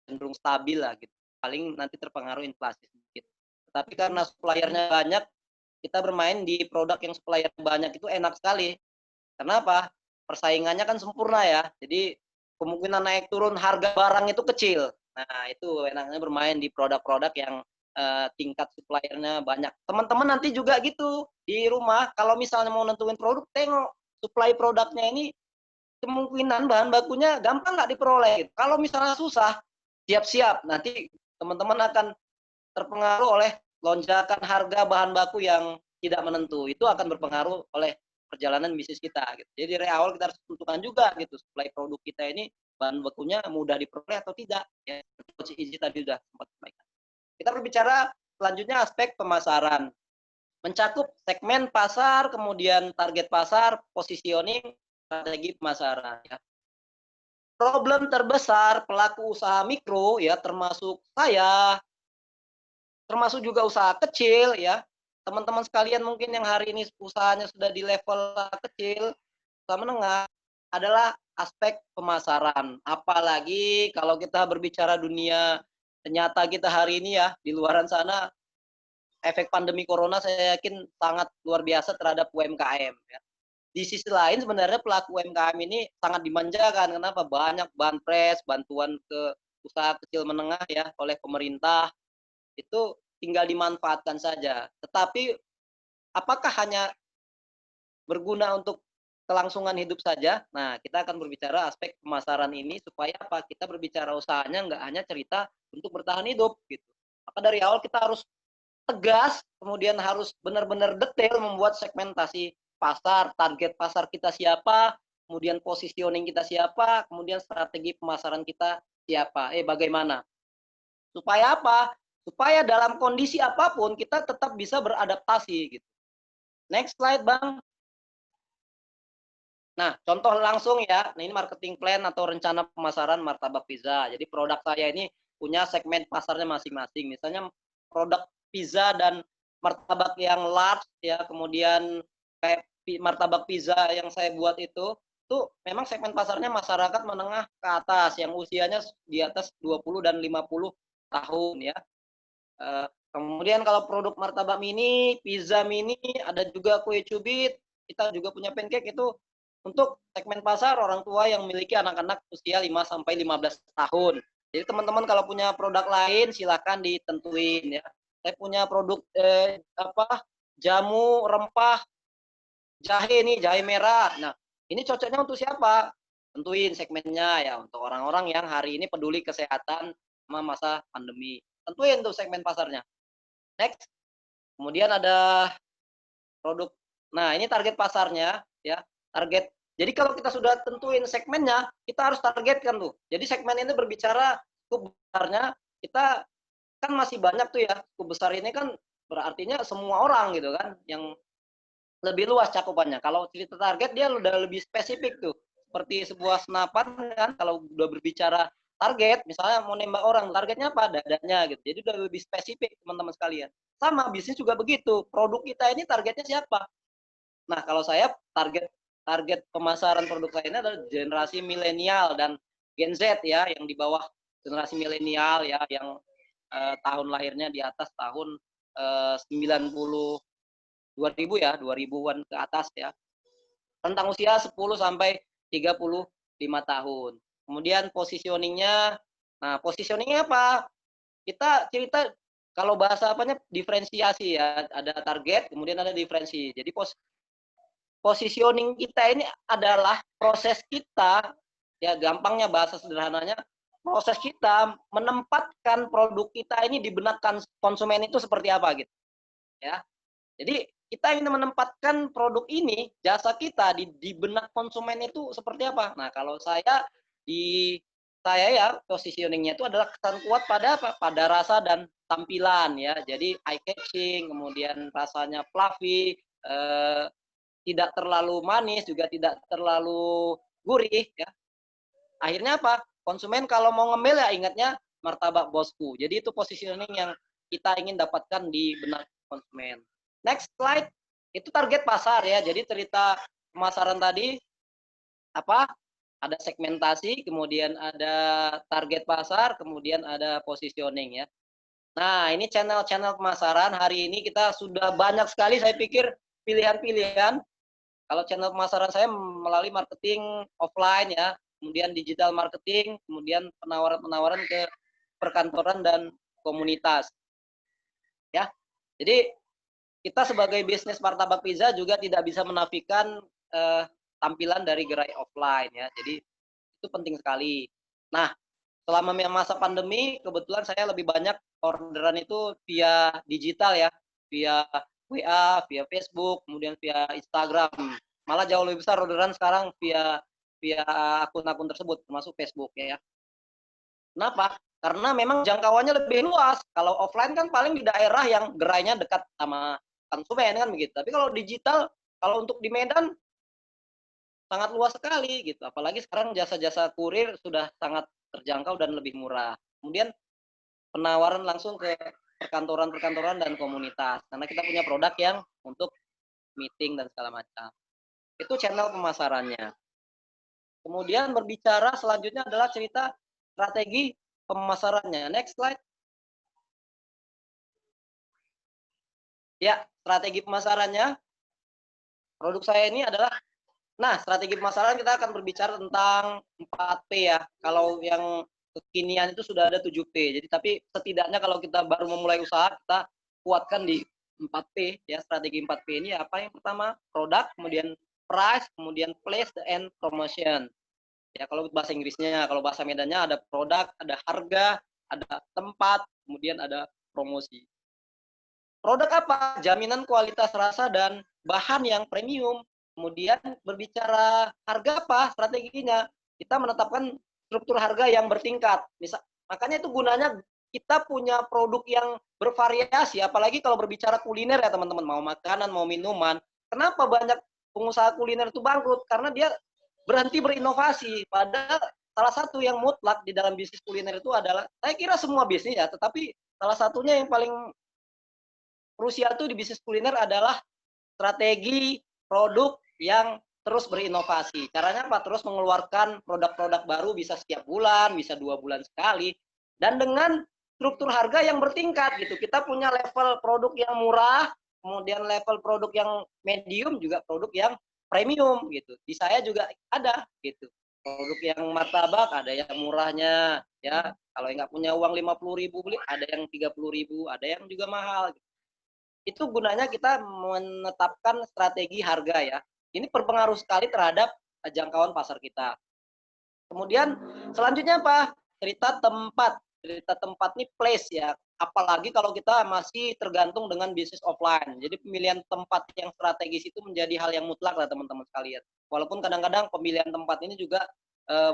cenderung stabil lah gitu. Paling nanti terpengaruh inflasi sedikit. Tapi karena suppliernya banyak, kita bermain di produk yang supplier banyak itu enak sekali. Kenapa? Persaingannya kan sempurna ya. Jadi kemungkinan naik turun harga barang itu kecil. Nah, itu enaknya bermain di produk-produk yang tingkat suppliernya banyak. Teman-teman nanti juga gitu di rumah, kalau misalnya mau nentuin produk, tengok supply produknya ini kemungkinan bahan bakunya gampang nggak diperoleh. Kalau misalnya susah, siap-siap nanti teman-teman akan terpengaruh oleh lonjakan harga bahan baku yang tidak menentu. Itu akan berpengaruh oleh perjalanan bisnis kita. Gitu. Jadi dari awal kita harus tentukan juga gitu, supply produk kita ini bahan bakunya mudah diperoleh atau tidak. Ya, Coach Izzy tadi sudah sempat sampaikan. Kita berbicara selanjutnya aspek pemasaran. Mencakup segmen pasar, kemudian target pasar, positioning, strategi pemasaran. Ya. Problem terbesar pelaku usaha mikro, ya termasuk saya, termasuk juga usaha kecil, ya. Teman-teman sekalian mungkin yang hari ini usahanya sudah di level kecil, usaha menengah, adalah aspek pemasaran. Apalagi kalau kita berbicara dunia nyata kita hari ini ya, di luaran sana, efek pandemi corona saya yakin sangat luar biasa terhadap UMKM. Ya. Di sisi lain sebenarnya pelaku UMKM ini sangat dimanjakan. Kenapa? Banyak banpres, bantuan ke usaha kecil menengah ya oleh pemerintah. Itu tinggal dimanfaatkan saja. Tetapi apakah hanya berguna untuk kelangsungan hidup saja? Nah, kita akan berbicara aspek pemasaran ini supaya apa? Kita berbicara usahanya nggak hanya cerita untuk bertahan hidup gitu. Maka dari awal kita harus tegas, kemudian harus benar-benar detail membuat segmentasi pasar, target pasar kita siapa, kemudian positioning kita siapa, kemudian strategi pemasaran kita siapa, bagaimana. Supaya apa? Supaya dalam kondisi apapun kita tetap bisa beradaptasi gitu. Next slide, Bang. Nah, contoh langsung ya, nah ini marketing plan atau rencana pemasaran martabak pizza. Jadi produk saya ini punya segmen pasarnya masing-masing. Misalnya produk pizza dan martabak yang large ya, kemudian kayak martabak pizza yang saya buat itu memang segmen pasarnya masyarakat menengah ke atas yang usianya di atas 20 dan 50 tahun ya. Kemudian kalau produk martabak mini, pizza mini, ada juga kue cubit, kita juga punya pancake itu untuk segmen pasar orang tua yang memiliki anak-anak usia 5 sampai 15 tahun. Jadi teman-teman kalau punya produk lain silakan ditentuin ya. Saya punya produk jamu rempah jahe nih, jahe merah. Nah, ini cocoknya untuk siapa? Tentuin segmennya ya untuk orang-orang yang hari ini peduli kesehatan sama masa pandemi. Tentuin tuh segmen pasarnya. Next. Kemudian ada produk. Nah, ini target pasarnya ya. Target. Jadi kalau kita sudah tentuin segmennya, kita harus targetkan tuh. Jadi segmen ini berbicara cukup besarnya, kita kan masih banyak tuh ya. Cukup besar ini kan berartinya semua orang gitu kan yang lebih luas cakupannya. Kalau cerita target dia udah lebih spesifik tuh. Seperti sebuah senapan kan kalau udah berbicara target, misalnya mau nembak orang, targetnya apa? Dadanya gitu. Jadi udah lebih spesifik teman-teman sekalian. Sama bisnis juga begitu. Produk kita ini targetnya siapa? Nah, kalau saya target pemasaran produk saya ini adalah generasi milenial dan Gen Z ya, yang di bawah generasi milenial ya, yang tahun lahirnya di atas tahun 90 2000 ya, 2000-an ke atas ya. Rentang usia 10 sampai 35 tahun. Kemudian positioningnya, nah positioningnya apa? Kita cerita kalau bahasa apanya diferensiasi ya, ada target, kemudian ada diferensi. Jadi positioning kita ini adalah proses kita, ya gampangnya bahasa sederhananya, proses kita menempatkan produk kita ini di benak konsumen itu seperti apa gitu. Ya. Jadi kita ingin menempatkan produk ini, jasa kita di benak konsumen itu seperti apa. Nah, kalau saya ya positioningnya itu adalah kesan kuat pada apa? Pada rasa dan tampilan ya. Jadi eye catching, kemudian rasanya fluffy, tidak terlalu manis, juga tidak terlalu gurih ya. Akhirnya apa? Konsumen kalau mau ngemil ya ingatnya martabak bosku. Jadi itu positioning yang kita ingin dapatkan di benak konsumen. Next slide, itu target pasar ya. Jadi cerita pemasaran tadi apa? Ada segmentasi, kemudian ada target pasar, kemudian ada positioning ya. Nah, ini channel-channel pemasaran. Hari ini kita sudah banyak sekali saya pikir pilihan-pilihan. Kalau channel pemasaran saya melalui marketing offline ya, kemudian digital marketing, kemudian penawaran-penawaran ke perkantoran dan komunitas. Ya. Jadi kita sebagai bisnis martabak pizza juga tidak bisa menafikan tampilan dari gerai offline ya. Jadi itu penting sekali. Nah, selama masa pandemi kebetulan saya lebih banyak orderan itu via digital ya, via WA, via Facebook, kemudian via Instagram. Malah jauh lebih besar orderan sekarang via akun-akun tersebut termasuk Facebook ya. Kenapa? Karena memang jangkauannya lebih luas. Kalau offline kan paling di daerah yang gerainya dekat sama konsumen kan begitu. Tapi kalau digital, kalau untuk di Medan sangat luas sekali gitu. Apalagi sekarang jasa-jasa kurir sudah sangat terjangkau dan lebih murah. Kemudian penawaran langsung ke perkantoran-perkantoran dan komunitas. Karena kita punya produk yang untuk meeting dan segala macam. Itu channel pemasarannya. Kemudian berbicara selanjutnya adalah cerita strategi pemasarannya. Next slide. Ya, strategi pemasarannya. Produk saya ini adalah, nah strategi pemasaran kita akan berbicara tentang 4P ya. Kalau yang kekinian itu sudah ada 7P. Jadi tapi setidaknya kalau kita baru memulai usaha, kita kuatkan di 4P ya. Strategi 4P ini apa? Yang pertama, produk, kemudian price, kemudian place and promotion. Ya, kalau bahasa Inggrisnya, kalau bahasa Medannya ada produk, ada harga, ada tempat, kemudian ada promosi. Produk apa? Jaminan kualitas rasa dan bahan yang premium. Kemudian berbicara harga apa? Strateginya. Kita menetapkan struktur harga yang bertingkat. Makanya itu gunanya kita punya produk yang bervariasi, apalagi kalau berbicara kuliner ya teman-teman, mau makanan, mau minuman. Kenapa banyak pengusaha kuliner itu bangkrut? Karena dia berhenti berinovasi. Padahal salah satu yang mutlak di dalam bisnis kuliner itu adalah, saya kira semua bisnis ya, tetapi salah satunya yang paling krusial itu di bisnis kuliner adalah strategi produk yang terus berinovasi. Caranya apa? Terus mengeluarkan produk-produk baru, bisa setiap bulan, bisa 2 bulan sekali, dan dengan struktur harga yang bertingkat gitu. Kita punya level produk yang murah, kemudian level produk yang medium, juga produk yang premium gitu. Di saya juga ada gitu. Produk yang martabak ada yang murahnya ya. Kalau nggak punya uang 50.000 beli, ada yang 30.000, ada yang juga mahal. Itu gunanya kita menetapkan strategi harga ya. Ini berpengaruh sekali terhadap jangkauan pasar kita. Kemudian selanjutnya apa? Cerita tempat. Cerita tempat ini place ya. Apalagi kalau kita masih tergantung dengan bisnis offline. Jadi pemilihan tempat yang strategis itu menjadi hal yang mutlak lah teman-teman sekalian. Walaupun kadang-kadang pemilihan tempat ini juga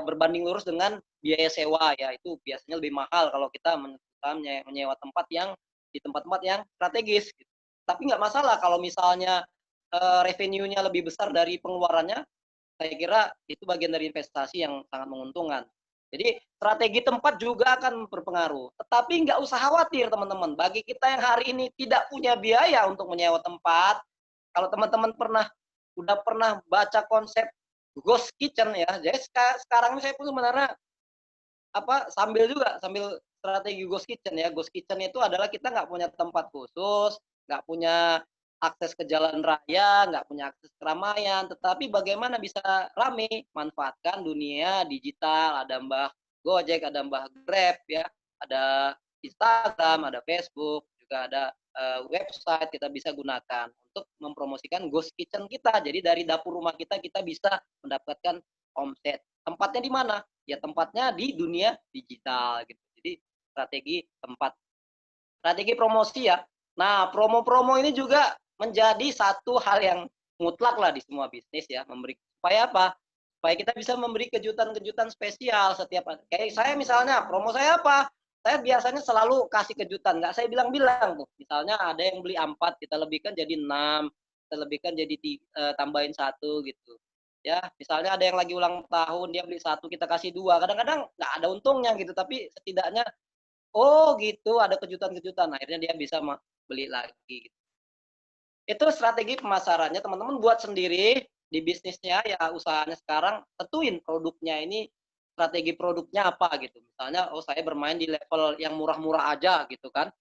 berbanding lurus dengan biaya sewa ya. Itu biasanya lebih mahal kalau kita menyewa tempat yang di tempat-tempat yang strategis. Tapi nggak masalah kalau misalnya revenue-nya lebih besar dari pengeluarannya, saya kira itu bagian dari investasi yang sangat menguntungkan. Jadi strategi tempat juga akan berpengaruh. Tetapi nggak usah khawatir teman-teman. Bagi kita yang hari ini tidak punya biaya untuk menyewa tempat, kalau teman-teman udah pernah baca konsep ghost kitchen ya. Jadi sekarang ini saya pun sebenarnya sambil strategi ghost kitchen ya. Ghost kitchen itu adalah kita nggak punya tempat khusus, nggak punya akses ke jalan raya, nggak punya akses keramaian, tetapi bagaimana bisa rame, manfaatkan dunia digital, ada Mbah Gojek, ada Mbah Grab ya, ada Instagram, ada Facebook, juga ada website kita bisa gunakan untuk mempromosikan ghost kitchen kita. Jadi dari dapur rumah kita bisa mendapatkan omset. Tempatnya di mana? Ya tempatnya di dunia digital gitu. Jadi strategi promosi ya. Nah, promo-promo ini juga menjadi satu hal yang mutlak lah di semua bisnis ya, supaya apa? Supaya kita bisa memberi kejutan-kejutan spesial setiap kayak saya misalnya, promo saya apa? Saya biasanya selalu kasih kejutan, nggak saya bilang-bilang tuh. Misalnya ada yang beli 4, kita lebihkan jadi 6, kita lebihkan jadi tambahin 1 gitu. Ya, misalnya ada yang lagi ulang tahun, dia beli 1, kita kasih 2. Kadang-kadang nggak ada untungnya gitu, tapi setidaknya oh gitu, ada kejutan-kejutan. Akhirnya dia bisa beli lagi. Itu strategi pemasarannya, teman-teman buat sendiri di bisnisnya ya, usahanya sekarang tentuin produknya ini, strategi produknya apa gitu. Misalnya, oh saya bermain di level yang murah-murah aja gitu kan.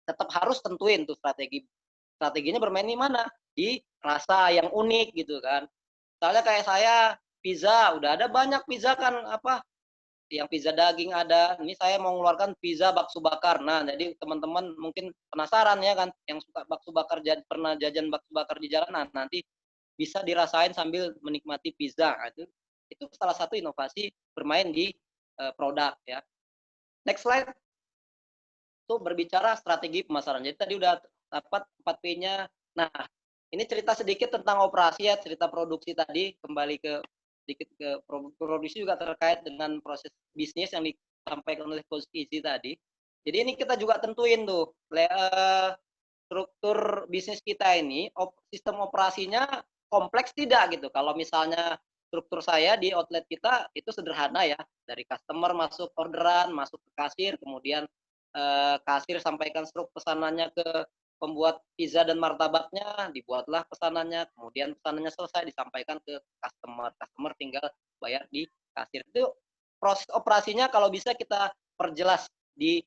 Tetap harus tentuin tuh strateginya bermain di mana? Di rasa yang unik gitu kan. Misalnya kayak saya pizza, udah ada banyak pizza kan apa yang pizza daging ada. Ini saya mau mengeluarkan pizza bakso bakar. Nah, jadi teman-teman mungkin penasaran ya kan, yang suka bakso bakar, pernah jajan bakso bakar di jalanan, nanti bisa dirasain sambil menikmati pizza. Nah, itu salah satu inovasi bermain di produk ya. Next slide. Itu berbicara strategi pemasaran. Jadi tadi udah dapat 4P-nya. Nah, ini cerita sedikit tentang operasi ya, cerita produksi tadi, kembali ke sedikit ke produksi juga terkait dengan proses bisnis yang disampaikan oleh Coach Izzy tadi. Jadi ini kita juga tentuin tuh struktur bisnis kita ini, sistem operasinya kompleks tidak gitu. Kalau misalnya struktur saya di outlet kita itu sederhana ya, dari customer masuk orderan, masuk ke kasir, kemudian kasir sampaikan struk pesanannya ke pembuat pizza dan martabaknya, dibuatlah pesanannya, kemudian pesanannya selesai disampaikan ke customer tinggal bayar di kasir. Itu proses operasinya kalau bisa kita perjelas di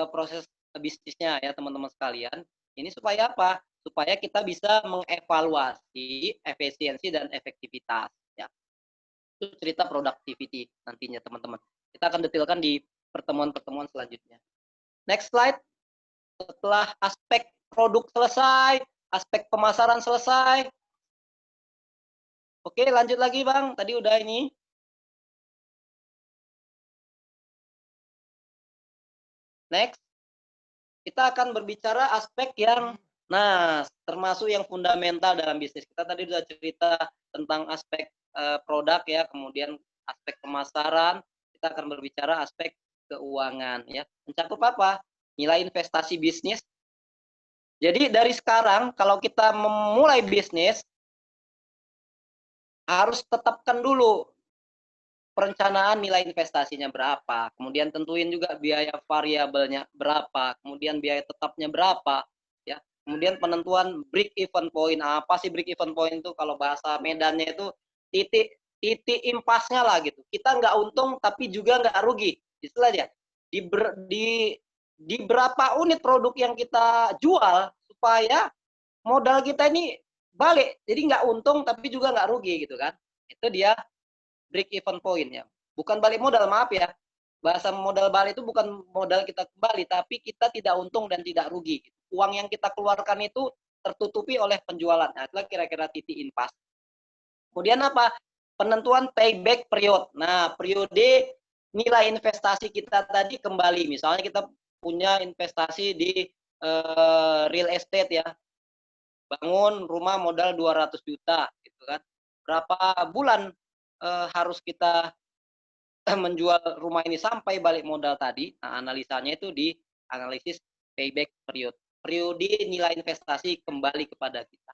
proses bisnisnya ya teman-teman sekalian. Ini supaya apa? Supaya kita bisa mengevaluasi efisiensi dan efektivitas ya. Itu cerita productivity nantinya teman-teman. Kita akan detailkan di pertemuan-pertemuan selanjutnya. Next slide. Setelah aspek produk selesai, aspek pemasaran selesai. Oke, lanjut lagi Bang. Tadi udah ini. Next. Kita akan berbicara aspek yang, nah, termasuk yang fundamental dalam bisnis. Kita tadi sudah cerita tentang aspek produk ya, kemudian aspek pemasaran. Kita akan berbicara aspek keuangan ya. Mencakup apa? Nilai investasi bisnis. Jadi dari sekarang kalau kita memulai bisnis harus tetapkan dulu perencanaan nilai investasinya berapa, kemudian tentuin juga biaya variabelnya berapa, kemudian biaya tetapnya berapa ya. Kemudian penentuan break even point. Apa sih break even point itu? Kalau bahasa Medannya itu titik impasnya lah gitu. Kita nggak untung tapi juga nggak rugi. Istilahnya di berapa unit produk yang kita jual supaya modal kita ini balik. Jadi nggak untung tapi juga nggak rugi gitu kan. Itu dia break even point ya. Bukan balik modal, maaf ya. Bahasa modal balik itu bukan modal kita kembali, tapi kita tidak untung dan tidak rugi. Uang yang kita keluarkan itu tertutupi oleh penjualan. Nah, itulah kira-kira titik impas. Kemudian apa? Penentuan payback period. Nah, periode nilai investasi kita tadi kembali. Misalnya kita punya investasi di real estate ya. Bangun rumah modal 200 juta gitu kan. Berapa bulan harus kita menjual rumah ini sampai balik modal tadi? Nah, analisanya itu di analisis payback period. Periode nilai investasi kembali kepada kita.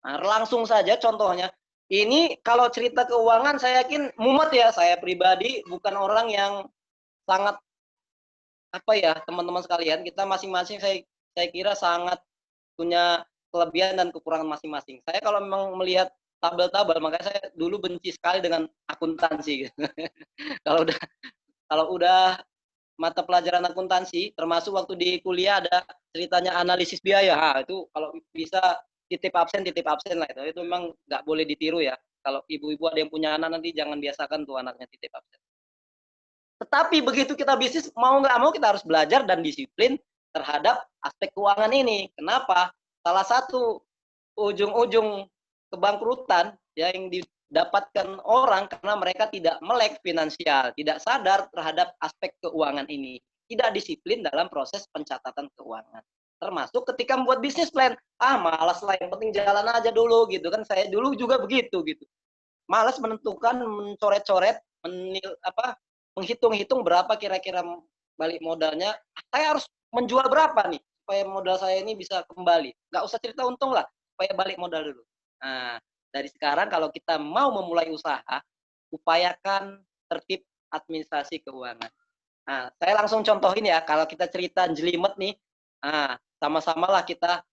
Nah, langsung saja contohnya. Ini kalau cerita keuangan saya yakin mumet ya, saya pribadi bukan orang yang sangat apa ya, teman-teman sekalian, kita masing-masing saya kira sangat punya kelebihan dan kekurangan masing-masing. Saya kalau memang melihat tabel-tabel, makanya saya dulu benci sekali dengan akuntansi. kalau udah mata pelajaran akuntansi, termasuk waktu di kuliah ada ceritanya analisis biaya. Ha, itu kalau bisa titip absen lah itu. Itu memang nggak boleh ditiru ya. Kalau ibu-ibu ada yang punya anak nanti jangan biasakan tuh anaknya titip absen. Tetapi begitu kita bisnis, mau nggak mau kita harus belajar dan disiplin terhadap aspek keuangan ini. Kenapa? Salah satu ujung-ujung kebangkrutan ya yang dapatkan orang karena mereka tidak melek finansial, tidak sadar terhadap aspek keuangan ini, tidak disiplin dalam proses pencatatan keuangan. Termasuk ketika membuat bisnis plan, malas lah, yang penting jalan aja dulu gitu kan. Saya dulu juga begitu gitu. Malas menentukan, mencoret-coret, menghitung-hitung berapa kira-kira balik modalnya. Saya harus menjual berapa nih supaya modal saya ini bisa kembali. Nggak usah cerita untung lah, supaya balik modal dulu. Nah, dari sekarang kalau kita mau memulai usaha, upayakan tertib administrasi keuangan. Nah, saya langsung contohin ya, kalau kita cerita jelimet nih, sama-samalah kita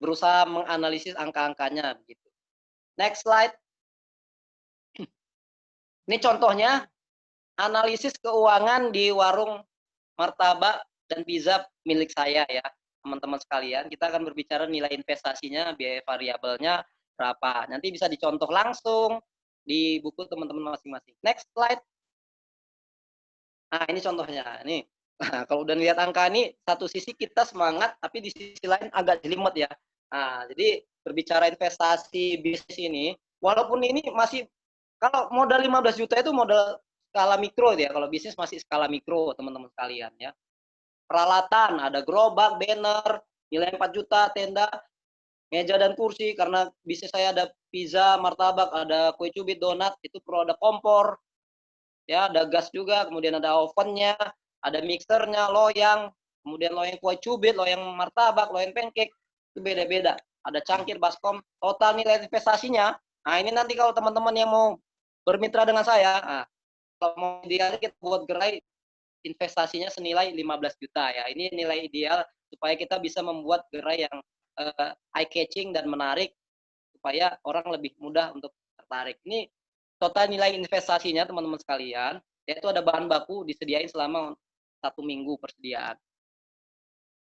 berusaha menganalisis angka-angkanya begitu. Next slide. Ini contohnya analisis keuangan di warung martabak dan pizza milik saya ya, teman-teman sekalian. Kita akan berbicara nilai investasinya, biaya variabelnya berapa. Nanti bisa dicontoh langsung di buku teman-teman masing-masing. Next slide. Nah, ini contohnya. Nih, kalau udah lihat angka ini, satu sisi kita semangat, tapi di sisi lain agak jelimet ya. Nah, jadi berbicara investasi bisnis ini, walaupun ini masih, kalau modal 15 juta itu modal skala mikro ya, kalau bisnis masih skala mikro teman-teman sekalian ya. Peralatan, ada gerobak, banner, nilai 4 juta, tenda, meja dan kursi, karena bisnis saya ada pizza, martabak, ada kue cubit, donat, itu perlu ada kompor, ya, ada gas juga, kemudian ada ovennya, ada mixernya, loyang, kemudian loyang kue cubit, loyang martabak, loyang pancake, itu beda-beda. Ada cangkir, baskom, total nilai investasinya. Nah, ini nanti kalau teman-teman yang mau bermitra dengan saya, kalau mau ideal kita buat gerai investasinya senilai 15 juta ya. Ini nilai ideal supaya kita bisa membuat gerai yang eye catching dan menarik supaya orang lebih mudah untuk tertarik. Ini total nilai investasinya teman-teman sekalian, yaitu ada bahan baku disediain selama 1 minggu persediaan.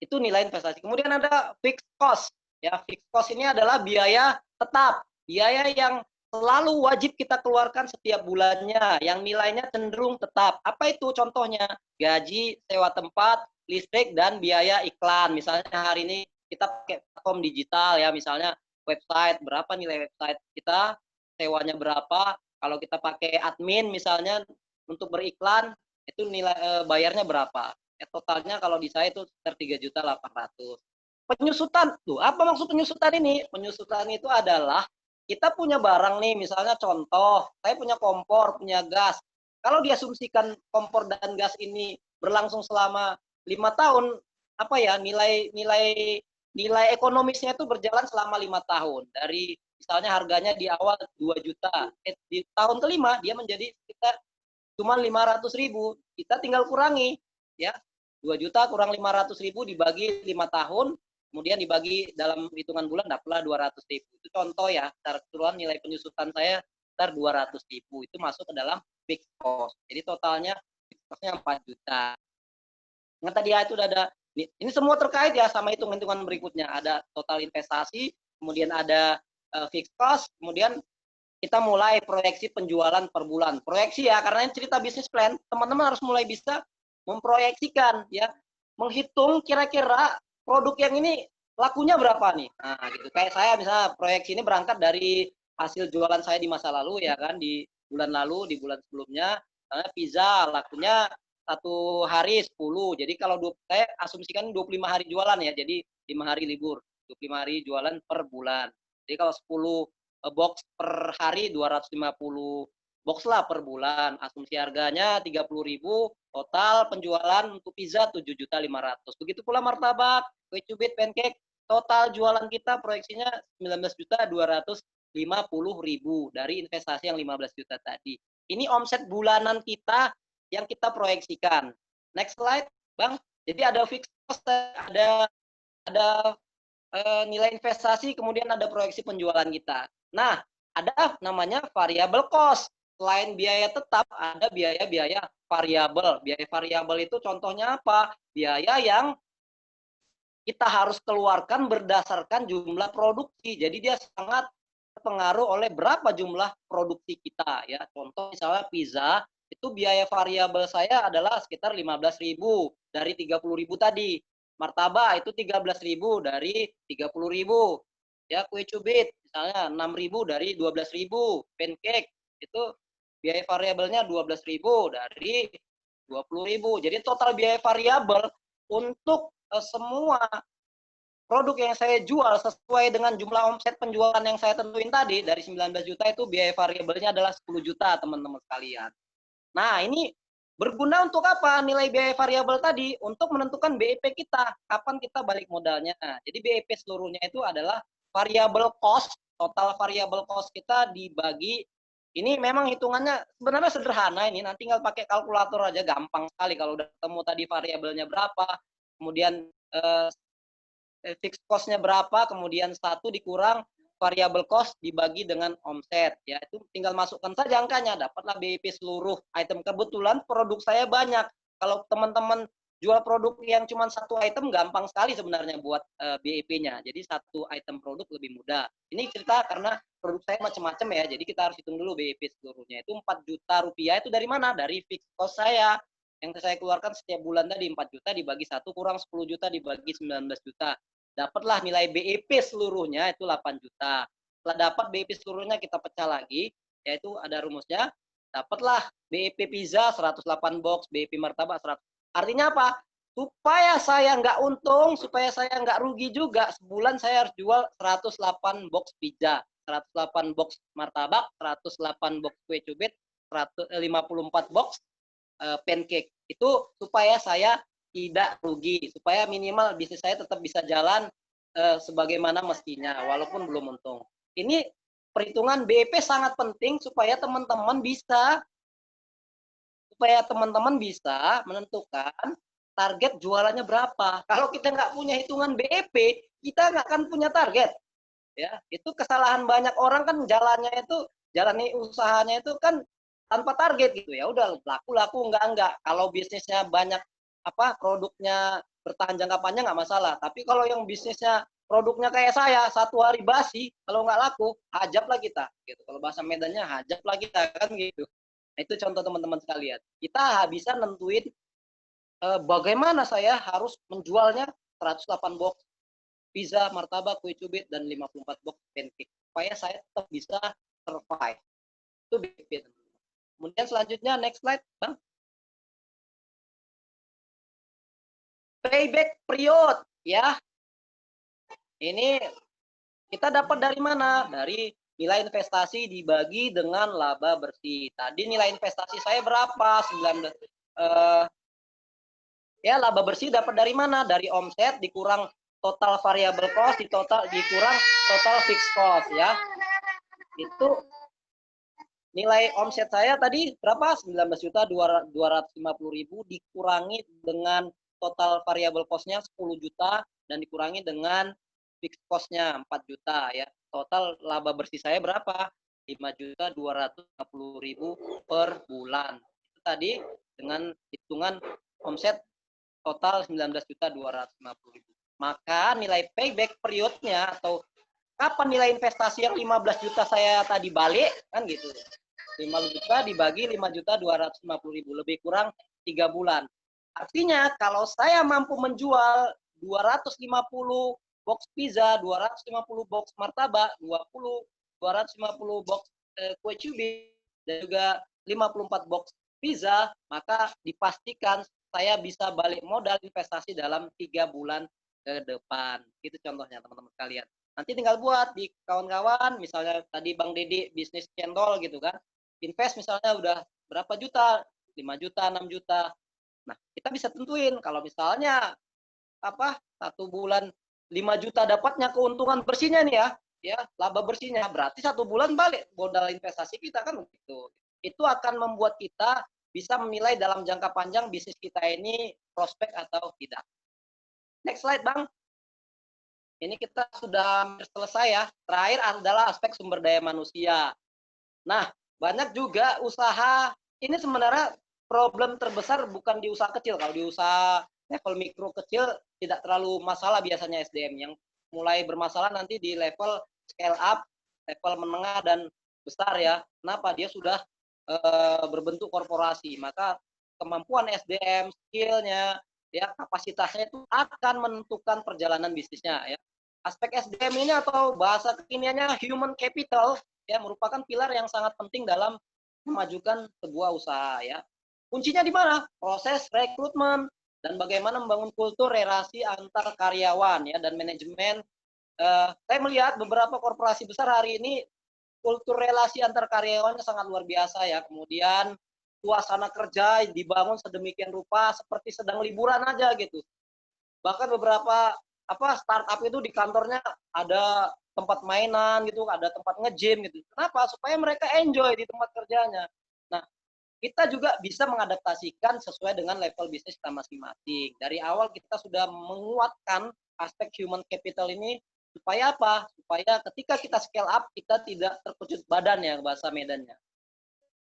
Itu nilai investasi. Kemudian ada fixed cost. Ya, fixed cost ini adalah biaya tetap, biaya yang selalu wajib kita keluarkan setiap bulannya, yang nilainya cenderung tetap. Apa itu contohnya? Gaji, sewa tempat, listrik, dan biaya iklan. Misalnya hari ini kita pakai platform digital ya, misalnya website, berapa nilai website kita, sewanya berapa, kalau kita pakai admin misalnya untuk beriklan, itu nilai bayarnya berapa. Totalnya kalau di saya itu sekitar 3.800.000. Penyusutan, tuh apa maksud penyusutan ini? Penyusutan itu adalah kita punya barang nih, misalnya contoh, saya punya kompor, punya gas. Kalau diasumsikan kompor dan gas ini berlangsung selama 5 tahun, apa ya, nilai ekonomisnya itu berjalan selama 5 tahun. Dari misalnya harganya di awal 2 juta, di tahun kelima dia menjadi sekitar cuma 500.000. Kita tinggal kurangi ya. 2 juta kurang 500.000 dibagi 5 tahun, kemudian dibagi dalam hitungan bulan dapatlah 200.000. Itu contoh ya, secara keseluruhan nilai penyusutan saya sekitar 200.000. Itu masuk ke dalam fixed cost. Jadi totalnya fixed cost-nya 4 juta. Nah, tadi ya itu udah ada, ini semua terkait ya sama hitung-hitungan berikutnya. Ada total investasi, kemudian ada fixed cost, kemudian kita mulai proyeksi penjualan per bulan. Proyeksi ya, karena ini cerita bisnis plan, teman-teman harus mulai bisa memproyeksikan ya, menghitung kira-kira produk yang ini lakunya berapa nih. Nah, gitu. Kayak saya misalnya proyeksi ini berangkat dari hasil jualan saya di masa lalu ya kan, di bulan lalu, di bulan sebelumnya, pizza lakunya 1 hari 10. Jadi kalau saya asumsikan 25 hari jualan ya, jadi 5 hari libur, 25 hari jualan per bulan. Jadi kalau 10 box per hari 250 box lah per bulan. Asumsi harganya 30.000, total penjualan untuk pizza 7.500.000. Begitu pula martabak, kue cubit, pancake, total jualan kita proyeksinya 19.250.000 dari investasi yang 15 juta tadi. Ini omset bulanan kita yang kita proyeksikan. Next slide, Bang. Jadi ada fixed cost, ada nilai investasi, kemudian ada proyeksi penjualan kita. Nah, ada namanya variable cost. Selain biaya tetap, ada biaya-biaya variabel. Biaya variabel itu contohnya apa? Biaya yang kita harus keluarkan berdasarkan jumlah produksi. Jadi dia sangat terpengaruh oleh berapa jumlah produksi kita ya. Contoh misalnya pizza, itu biaya variabel saya adalah sekitar 15.000 dari 30.000 tadi. Martabak itu 13.000 dari 30.000. Ya, kue cubit misalnya 6.000 dari 12.000, pancake itu biaya variabelnya 12.000 dari 20.000. Jadi total biaya variabel untuk semua produk yang saya jual sesuai dengan jumlah omset penjualan yang saya tentuin tadi dari 19 juta itu biaya variabelnya adalah 10 juta, teman-teman sekalian. Nah, ini berguna untuk apa? Nilai biaya variabel tadi untuk menentukan BEP kita, kapan kita balik modalnya. Jadi BEP seluruhnya itu adalah variabel cost, total variabel cost kita dibagi. Ini memang hitungannya sebenarnya sederhana, ini nanti tinggal pakai kalkulator aja, gampang sekali kalau udah ketemu tadi variabelnya berapa, kemudian fixed cost-nya berapa, kemudian 1 dikurang variabel cost dibagi dengan omset, ya itu tinggal masukkan saja angkanya, dapatlah BEP seluruh item. Kebetulan produk saya banyak. Kalau teman-teman jual produk yang cuma satu item, gampang sekali sebenarnya buat BEP-nya. Jadi satu item produk lebih mudah. Ini cerita karena produk saya macam-macam ya, jadi kita harus hitung dulu BEP seluruhnya. Itu 4 juta rupiah itu dari mana? Dari fixed cost saya. Yang saya keluarkan setiap bulan tadi 4 juta dibagi 1 kurang 10 juta dibagi 19 juta. Dapatlah nilai BEP seluruhnya itu 8 juta. Setelah dapat BEP seluruhnya kita pecah lagi, yaitu ada rumusnya. Dapatlah BEP pizza 108 box, BEP martabak 100. Artinya apa? Supaya saya nggak untung, supaya saya nggak rugi juga, sebulan saya harus jual 108 box pizza, 108 box martabak, 108 box kue cubit, 54 box pancake. Itu supaya saya tidak rugi, supaya minimal bisnis saya tetap bisa jalan sebagaimana mestinya, walaupun belum untung. Ini perhitungan BEP sangat penting supaya teman-teman bisa menentukan target jualannya berapa. Kalau kita nggak punya hitungan BEP, kita nggak akan punya target. Ya, itu kesalahan banyak orang kan jalani usahanya itu kan tanpa target gitu ya. Udah laku enggak. Kalau bisnisnya banyak produknya bertahan jangka panjang nggak masalah. Tapi kalau yang bisnisnya produknya kayak saya 1 hari basi, kalau nggak laku, hajaplah kita. Gitu. Kalau bahasa Medannya hajaplah kita kan gitu. Nah, itu contoh teman-teman sekalian. Kita bisa nentuin bagaimana saya harus menjualnya 108 box pizza, martabak, kue cubit, dan 54 box pancake. Supaya saya tetap bisa survive. Itu BEP. Kemudian selanjutnya, next slide, Bang. Payback period, ya. Ini kita dapat dari mana? Dari nilai investasi dibagi dengan laba bersih. Tadi nilai investasi saya berapa? 19. Ya, laba bersih dapat dari mana? Dari omset dikurang total variable cost dikurang total fixed cost, ya. Itu nilai omset saya tadi berapa? 19.250.000 dikurangi dengan total variable cost-nya 10 juta dan dikurangi dengan fixed cost-nya 4 juta ya. Total laba bersih saya berapa? 5.250.000 per bulan. Itu tadi dengan hitungan omset total 19.250.000. Maka nilai payback periodnya atau kapan nilai investasi yang 15 juta saya tadi balik kan gitu. 5 juta dibagi 5.250.000 lebih kurang 3 bulan. Artinya kalau saya mampu menjual 250 box pizza, 250 box martabak, 250 box kue cubit dan juga 54 box pizza, maka dipastikan saya bisa balik modal investasi dalam 3 bulan ke depan. Itu contohnya teman-teman sekalian. Nanti tinggal buat di kawan-kawan, misalnya tadi Bang Dedi bisnis cendol gitu kan. Invest misalnya udah berapa juta, 5 juta, 6 juta. Nah, kita bisa tentuin kalau misalnya 1 bulan 5 juta dapatnya keuntungan bersihnya nih ya, laba bersihnya, berarti 1 bulan balik modal investasi kita kan begitu. Itu akan membuat kita bisa menilai dalam jangka panjang bisnis kita ini prospek atau tidak. Next slide, Bang. Ini kita sudah selesai ya. Terakhir adalah aspek sumber daya manusia. Nah, banyak juga usaha, ini sebenarnya problem terbesar bukan di usaha kecil. Kalau di usaha level mikro kecil tidak terlalu masalah biasanya SDM. Yang mulai bermasalah nanti di level scale up, level menengah dan besar ya. Kenapa? Dia sudah berbentuk korporasi. Maka kemampuan SDM, skillnya, ya kapasitasnya itu akan menentukan perjalanan bisnisnya ya. aspek SDM ini atau bahasa kekiniannya human capital ya merupakan pilar yang sangat penting dalam memajukan sebuah usaha ya. Kuncinya di mana? Proses rekrutmen dan bagaimana membangun kultur relasi antar karyawan ya dan manajemen. Saya melihat beberapa korporasi besar hari ini kultur relasi antar karyawannya sangat luar biasa ya. Kemudian suasana kerja dibangun sedemikian rupa seperti sedang liburan aja gitu. Bahkan beberapa startup itu di kantornya ada tempat mainan gitu, ada tempat nge-gym gitu. Kenapa? Supaya mereka enjoy di tempat kerjanya. Nah, kita juga bisa mengadaptasikan sesuai dengan level bisnis kita masing-masing. Dari awal kita sudah menguatkan aspek human capital ini supaya apa? Supaya ketika kita scale up kita tidak terkejut badan ya bahasa Medannya.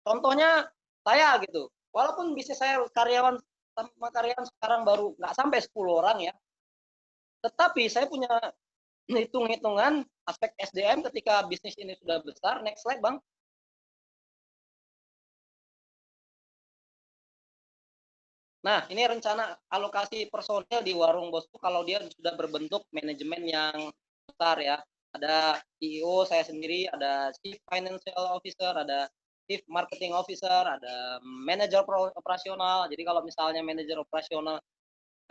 Contohnya saya gitu. Walaupun bisnis saya karyawan sekarang baru nggak sampai 10 orang ya. Tetapi saya punya hitung-hitungan aspek SDM ketika bisnis ini sudah besar. Next slide, Bang. Nah, ini rencana alokasi personil di Warung Bosku kalau dia sudah berbentuk manajemen yang besar ya. Ada CEO saya sendiri, ada Chief Financial Officer, ada Chief Marketing Officer, ada manajer operasional. Jadi kalau misalnya manajer operasional,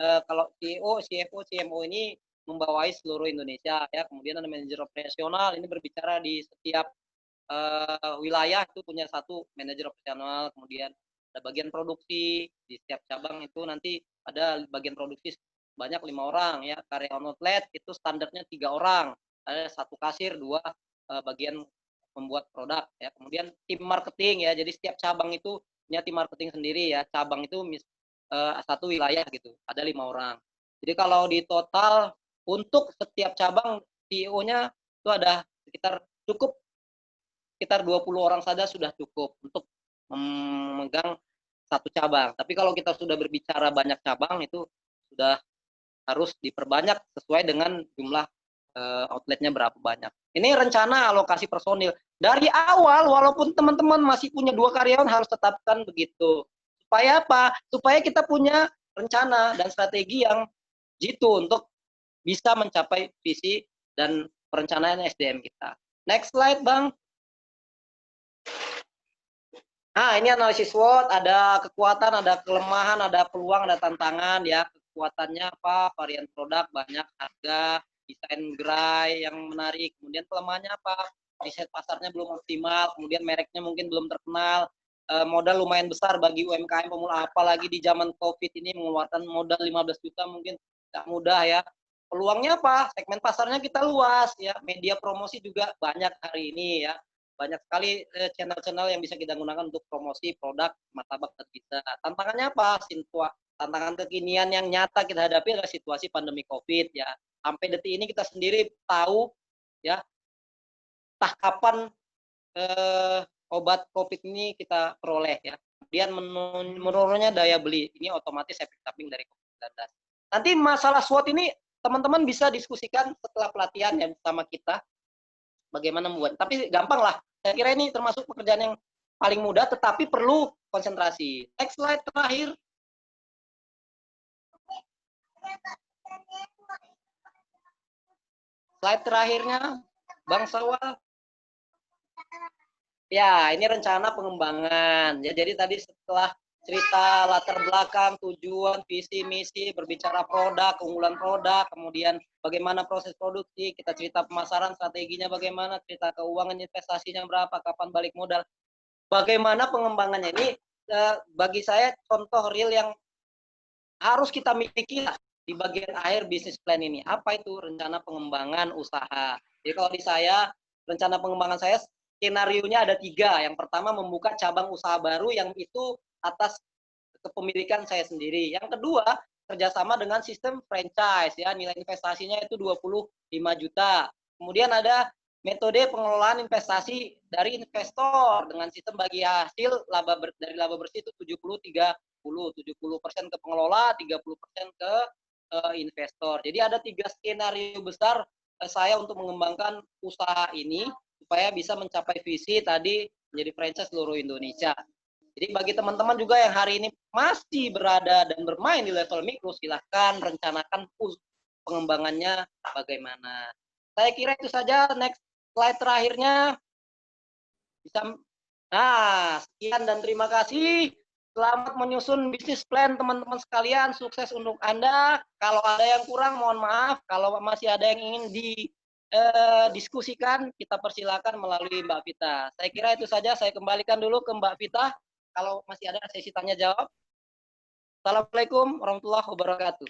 kalau CEO, CFO, CMO ini membawai seluruh Indonesia ya. Kemudian ada manajer operasional, ini berbicara di setiap wilayah itu punya satu manajer operasional. Kemudian ada bagian produksi di setiap cabang itu nanti ada bagian produksi banyak 5 orang ya. Karyawan outlet itu standarnya 3 orang, ada 1 kasir, 2 bagian membuat produk ya. Kemudian tim marketing ya, jadi setiap cabang itu punya tim marketing sendiri ya. Cabang itu satu wilayah gitu, ada 5 orang. Jadi kalau di total untuk setiap cabang CEO-nya itu ada sekitar 20 orang saja sudah cukup untuk memegang satu cabang. Tapi kalau kita sudah berbicara banyak cabang itu sudah harus diperbanyak sesuai dengan jumlah outletnya berapa banyak. Ini rencana alokasi personil. Dari awal walaupun teman-teman masih punya 2 karyawan harus tetapkan begitu. Supaya apa? Supaya kita punya rencana dan strategi yang jitu untuk bisa mencapai visi dan perencanaan SDM kita. Next slide, Bang. Nah, ini analisis SWOT, ada kekuatan, ada kelemahan, ada peluang, ada tantangan ya. Kekuatannya apa? Varian produk banyak, harga, desain gerai yang menarik. Kemudian kelemahannya apa? Riset pasarnya belum optimal, kemudian mereknya mungkin belum terkenal. Modal lumayan besar bagi UMKM pemula, apalagi di zaman Covid ini mengeluarkan modal 15 juta mungkin tidak mudah ya. Peluangnya apa? Segmen pasarnya kita luas ya. Media promosi juga banyak hari ini ya. Banyak sekali channel-channel yang bisa kita gunakan untuk promosi produk martabak dan pizza. Tantangannya apa? Tantangan kekinian yang nyata kita hadapi adalah situasi pandemi COVID ya. Sampai detik ini kita sendiri tahu ya, entah kapan obat COVID ini kita peroleh ya. Kemudian menurunnya daya beli, ini otomatis efek samping dari COVID-19. Nanti masalah SWOT ini teman-teman bisa diskusikan setelah pelatihan ya sama kita. Bagaimana membuat, tapi gampang lah. Saya kira ini termasuk pekerjaan yang paling mudah, tetapi perlu konsentrasi. Next slide terakhir. Slide terakhirnya, Bang Sawal. Ya, ini rencana pengembangan. Ya, jadi tadi setelah cerita latar belakang, tujuan, visi, misi, berbicara produk, keunggulan produk, kemudian bagaimana proses produksi, kita cerita pemasaran, strateginya bagaimana, cerita keuangan, investasinya berapa, kapan balik modal. Bagaimana pengembangannya ini bagi saya contoh real yang harus kita miliki di bagian akhir bisnis plan ini. Apa itu rencana pengembangan usaha? Jadi kalau di saya, rencana pengembangan saya skenario-nya ada 3. Yang pertama membuka cabang usaha baru yang itu atas kepemilikan saya sendiri. Yang kedua, kerjasama dengan sistem franchise ya, nilai investasinya itu 25 juta. Kemudian ada metode pengelolaan investasi dari investor dengan sistem bagi hasil dari laba bersih itu 70% ke pengelola, 30% ke investor. Jadi ada 3 skenario besar saya untuk mengembangkan usaha ini supaya bisa mencapai visi tadi menjadi franchise seluruh Indonesia. Jadi bagi teman-teman juga yang hari ini masih berada dan bermain di level mikro, silahkan rencanakan pengembangannya bagaimana. Saya kira itu saja. Next slide terakhirnya. Nah, sekian dan terima kasih. Selamat menyusun bisnis plan teman-teman sekalian. Sukses untuk Anda. Kalau ada yang kurang, mohon maaf. Kalau masih ada yang ingin didiskusikan, kita persilakan melalui Mbak Vita. Saya kira itu saja. Saya kembalikan dulu ke Mbak Vita. Kalau masih ada sesi tanya jawab. Assalamualaikum warahmatullahi wabarakatuh.